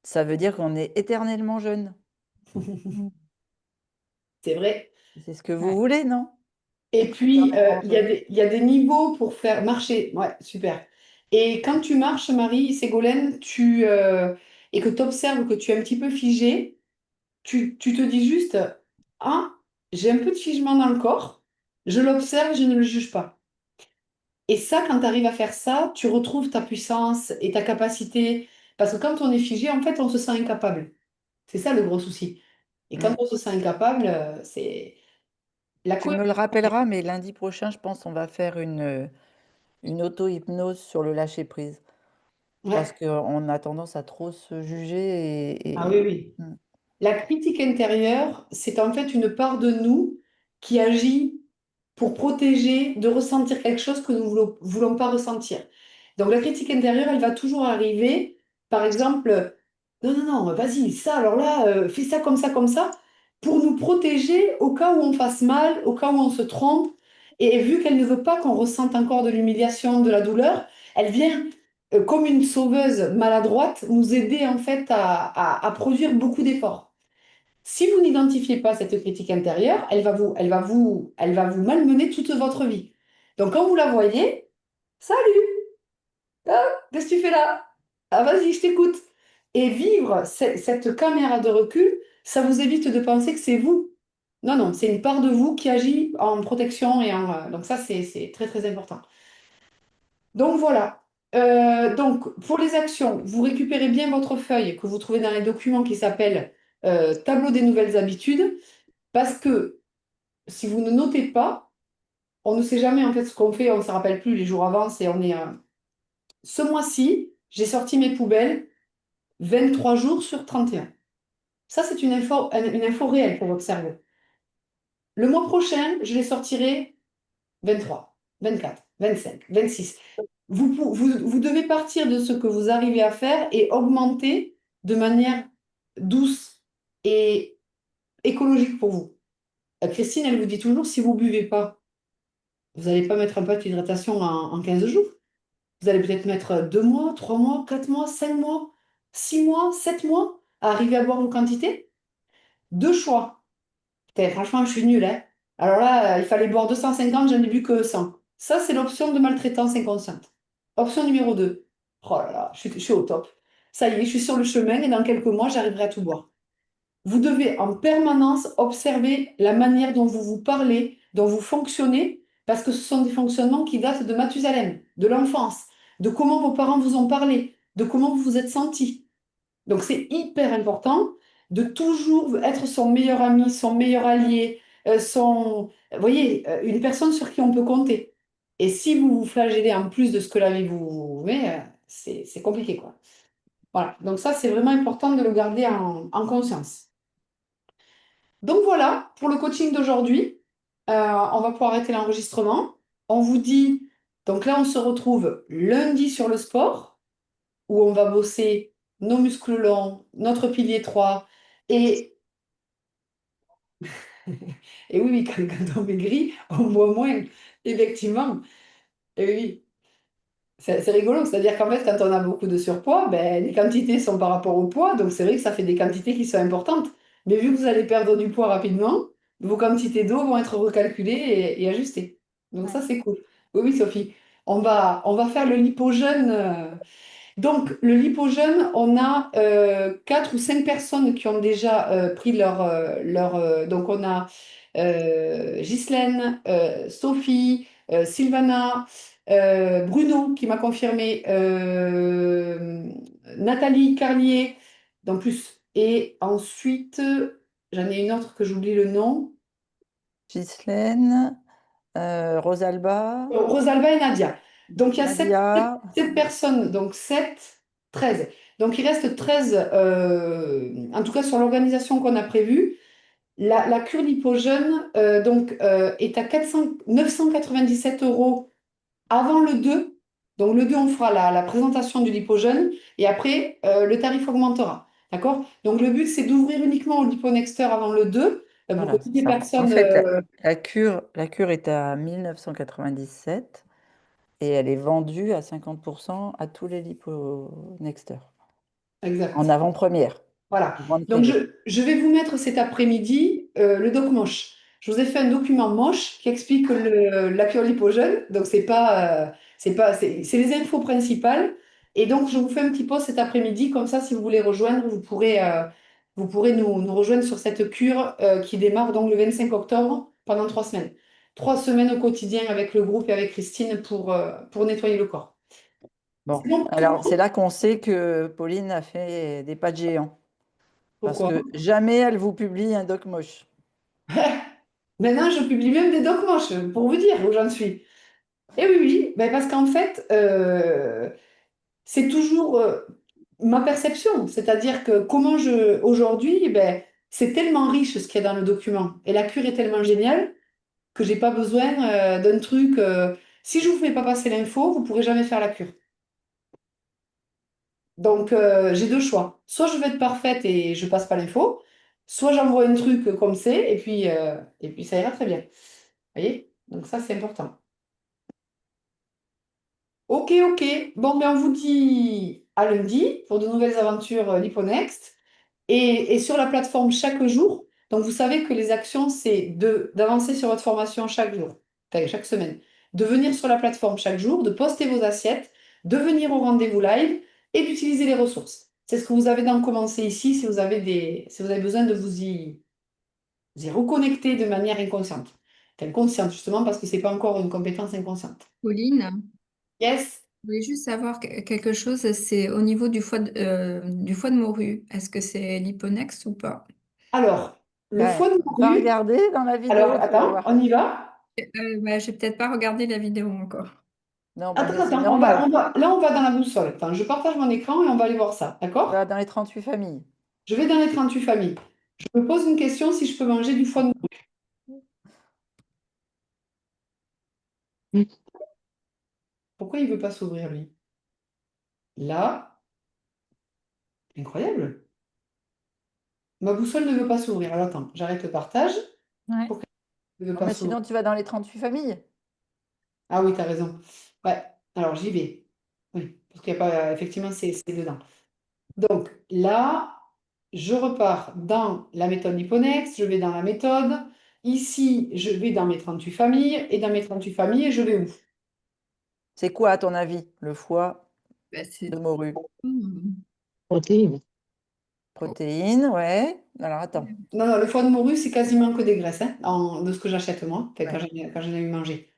ça veut dire qu'on est éternellement jeune. C'est vrai. C'est ce que vous Ouais. voulez, non? Et puis, Éternellement jeune. il y a des niveaux pour faire marcher. Ouais, super. Et quand tu marches, Marie Ségolène, et que tu observes que tu es un petit peu figé, tu te dis juste, ah, j'ai un peu de figement dans le corps, je l'observe, je ne le juge pas. Et ça, quand tu arrives à faire ça, tu retrouves ta puissance et ta capacité. Parce que quand on est figé, en fait, on se sent incapable. C'est ça le gros souci. Et quand Mm. on se sent incapable, c'est la Tu me le rappelleras, mais lundi prochain, je pense qu'on va faire une auto-hypnose sur le lâcher-prise. Parce ouais. qu'on a tendance à trop se juger Ah oui, oui. Mm. La critique intérieure, c'est en fait une part de nous qui agit pour protéger de ressentir quelque chose que nous ne voulons pas ressentir. Donc la critique intérieure, elle va toujours arriver, par exemple, non, non, non, vas-y, ça, alors là, fais ça, comme ça, pour nous protéger au cas où on fasse mal, au cas où on se trompe. Et vu qu'elle ne veut pas qu'on ressente encore de l'humiliation, de la douleur, elle vient, comme une sauveuse maladroite, nous aider en fait à produire beaucoup d'efforts. Si vous n'identifiez pas cette critique intérieure, elle va vous malmener toute votre vie. Donc quand vous la voyez, salut, ah, qu'est-ce que tu fais là? Ah, vas-y, je t'écoute. Et vivre cette caméra de recul, ça vous évite de penser que c'est vous. Non, non, c'est une part de vous qui agit en protection donc ça, c'est très, très important. Donc voilà. Donc pour les actions, vous récupérez bien votre feuille que vous trouvez dans les documents qui s'appelle Tableau des nouvelles habitudes, parce que si vous ne notez pas, on ne sait jamais en fait ce qu'on fait, on ne se rappelle plus, les jours avancent et on est... Ce mois-ci, j'ai sorti mes poubelles 23 jours sur 31. Ça, c'est une info réelle pour votre cerveau. Le mois prochain, je les sortirai 23, 24, 25, 26. Vous devez partir de ce que vous arrivez à faire et augmenter de manière douce et écologique pour vous. Christine, elle vous dit toujours, si vous ne buvez pas, vous n'allez pas mettre un pack d'hydratation en 15 jours. Vous allez peut-être mettre 2 mois, 3 mois, 4 mois, 5 mois, 6 mois, 7 mois à arriver à boire vos quantités. Deux choix. Putain, franchement, je suis nulle, hein. Alors là, il fallait boire 250, j'en ai bu que 100. Ça, c'est l'option de maltraitance inconsciente. Option numéro 2. Oh là là, je suis au top. Ça y est, je suis sur le chemin et dans quelques mois, j'arriverai à tout boire. Vous devez en permanence observer la manière dont vous vous parlez, dont vous fonctionnez, parce que ce sont des fonctionnements qui datent de Mathusalem, de l'enfance, de comment vos parents vous ont parlé, de comment vous vous êtes senti. Donc c'est hyper important de toujours être son meilleur ami, son meilleur allié, vous voyez, une personne sur qui on peut compter. Et si vous vous flagellez en plus de ce que la vie vous met, c'est compliqué, quoi. Voilà, donc ça, c'est vraiment important de le garder en conscience. Donc voilà, pour le coaching d'aujourd'hui, on va pouvoir arrêter l'enregistrement. On vous dit, donc là, on se retrouve lundi sur le sport, où on va bosser nos muscles longs, notre pilier 3, et, et oui, quand on maigrit, on boit moins, effectivement. Et oui, c'est rigolo, c'est-à-dire qu'en fait, quand on a beaucoup de surpoids, ben, les quantités sont par rapport au poids, donc c'est vrai que ça fait des quantités qui sont importantes. Mais vu que vous allez perdre du poids rapidement, vos quantités d'eau vont être recalculées et ajustées. Donc ça, Ouais. c'est cool. Oui, oui, Sophie. On va faire le lipogène. Donc, le lipogène, on a 4 ou 5 personnes qui ont déjà pris donc, on a Ghislaine, Sophie, Sylvana, Bruno qui m'a confirmé, Nathalie Carlier, donc plus. Et ensuite, j'en ai une autre que j'oublie le nom. Ghislaine, Rosalba, Rosalba et Nadia. Donc, il y a Nadia. 7 personnes, donc 7, 13. Donc, il reste 13, en tout cas sur l'organisation qu'on a prévue. La cure lipogène est à 997 euros avant le 2. Donc, le 2, on fera la présentation du lipogène et après, le tarif augmentera. D'accord? Donc, le but, c'est d'ouvrir uniquement au Liponexter avant le 2 pour Voilà, que toutes c'est les ça. En personnes. fait, la cure est à 1997 et elle est vendue à 50% à tous les liponexteurs en Exact. avant-première. Voilà. Vente Donc, privée. je vais vous mettre cet après-midi le doc moche. Je vous ai fait un document moche qui explique la cure lipogène. Donc, c'est les infos principales. Et donc, je vous fais un petit post cet après-midi. Comme ça, si vous voulez rejoindre, vous pourrez nous rejoindre sur cette cure qui démarre donc le 25 octobre pendant 3 semaines. 3 semaines au quotidien avec le groupe et avec Christine pour nettoyer le corps. Bon, C'est bon pour tout le alors c'est monde. là qu'on sait que Pauline a fait des pas de géant. Parce Pourquoi? que jamais elle vous publie un doc moche. Maintenant, je publie même des docs moches, pour vous dire où j'en suis. Et oui, oui, ben parce qu'en fait, c'est toujours ma perception. C'est-à-dire que aujourd'hui, ben, c'est tellement riche ce qu'il y a dans le document. Et la cure est tellement géniale que j'ai pas besoin d'un truc. Si je vous fais pas passer l'info, vous pourrez jamais faire la cure. Donc, j'ai deux choix. Soit je veux être parfaite et je passe pas l'info, soit j'envoie un truc comme c'est, et puis ça ira très bien. Vous voyez? Donc ça, c'est important. Ok, ok. Bon, ben on vous dit à lundi pour de nouvelles aventures Liponext. Et sur la plateforme chaque jour. Donc, vous savez que les actions, c'est d'avancer sur votre formation chaque jour, enfin, chaque semaine. De venir sur la plateforme chaque jour, de poster vos assiettes, de venir au rendez-vous live et d'utiliser les ressources. C'est ce que vous avez d'en commencer ici si vous avez besoin de vous y reconnecter de manière inconsciente. Enfin, consciente, justement, parce que ce n'est pas encore une compétence inconsciente. Pauline, Yes. je voulais juste savoir quelque chose, c'est au niveau du foie de morue. Est-ce que c'est l'hyponex ou pas? Alors, le Ben, foie de va morue. regarder dans la Alors, vidéo, tu vas attends, voir. on y va. J'ai peut-être pas regardé la vidéo encore. Non, bah, Attends, c'est attends, normal. là, on va dans la boussole. Attends, je partage mon écran et on va aller voir ça, On d'accord? va dans les 38 familles. Je vais dans les 38 familles. Je me pose une question si je peux manger du foie de morue. Pourquoi il ne veut pas s'ouvrir, lui? Là, incroyable. Ma boussole ne veut pas s'ouvrir. Alors attends, j'arrête le partage. Ouais. Pourquoi il ne veut Non, pas mais s'ouvrir? sinon, tu vas dans les 38 familles. Ah oui, tu as raison. Ouais, alors j'y vais. Oui, parce qu'il n'y a pas. Effectivement, c'est dedans. Donc là, je repars dans la méthode Liponex, je vais dans la méthode. Ici, je vais dans mes 38 familles. Et dans mes 38 familles, je vais où? C'est quoi, à ton avis, le foie Ben, c'est de morue? Protéines. Protéines, ouais. Alors, attends. Non, non, le foie de morue, c'est quasiment que des graisses, hein, de ce que j'achète moi, enfin, Ouais. quand j'en ai eu mangé.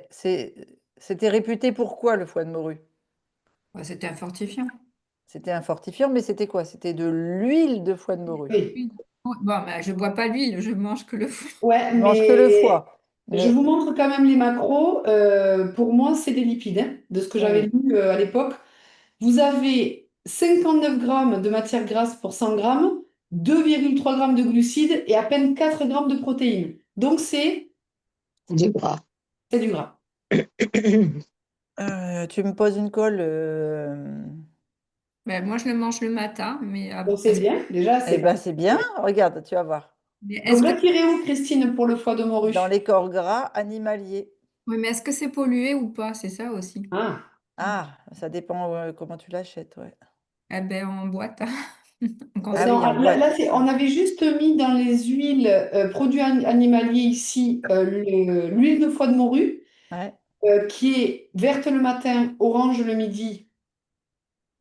C'était réputé pour quoi, le foie de morue? ouais, c'était un fortifiant. C'était un fortifiant, mais c'était quoi? C'était de l'huile de foie de morue. Oui, Oui. Bon, ben, je bois pas l'huile, je mange que le foie. ouais, Tu manges que le mais foie. je Mais vous montre quand même les macros. Pour moi, c'est des lipides, hein, de ce que j'avais oui, lu à l'époque. Vous avez 59 grammes de matière grasse pour 100 grammes, 2,3 grammes de glucides et à peine 4 grammes de protéines. Donc, Du gras. c'est du gras. tu me poses une colle. Ben, moi, je le mange le matin, mais Donc, c'est bien. Déjà, Eh c'est ben, parti. c'est bien. Regarde, tu vas voir. mais Donc, est-ce que, là, tirez où, Christine, pour le foie de Dans morue? les corps gras animaliers. oui, mais est-ce que c'est pollué ou pas? C'est ça aussi. Ah. Ah, ça dépend comment tu l'achètes, ouais. Eh ben, en boîte, en Parce Ah que conserve. oui, en là, boîte. on avait juste mis dans les huiles, produits animaliers ici, l'huile de foie de morue, Ouais, qui est verte le matin, orange le midi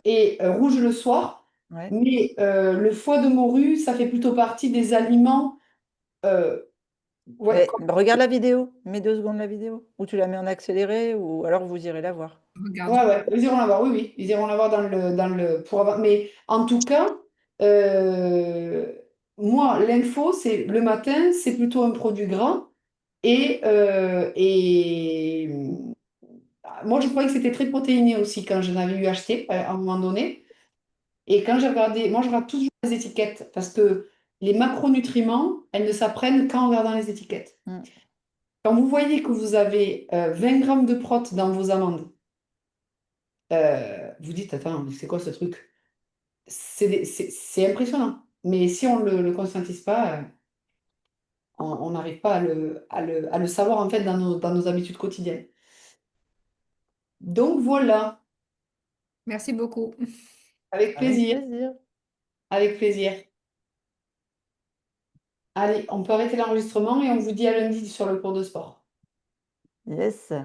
et rouge le soir. ouais. Mais le foie de morue, ça fait plutôt partie des aliments. euh, ouais, Mais regarde la vidéo. Mets 2 secondes la vidéo. Ou tu la mets en accéléré, ou alors vous irez la voir. Regarde. ouais, ouais, ils iront la voir, oui, oui, ils iront la voir pour avoir. Mais en tout cas, euh, moi, l'info, c'est le matin, c'est plutôt un produit gras. Et moi, je croyais que c'était très protéiné aussi quand je l'avais eu acheté à un moment donné. Et quand j'ai regardé, moi, je regarde toujours les étiquettes parce que les macronutriments, elles ne s'apprennent qu'en regardant les étiquettes. Mm. Quand vous voyez que vous avez 20 grammes de prot dans vos amandes, vous dites, attends, mais c'est quoi ce truc? C'est impressionnant. Mais si on ne le conscientise pas, on n'arrive pas à le savoir en fait dans nos habitudes quotidiennes. Donc voilà, Merci beaucoup. avec Avec plaisir, plaisir. avec plaisir. Allez, on peut arrêter l'enregistrement et on vous dit à lundi sur le cours de sport. Yes.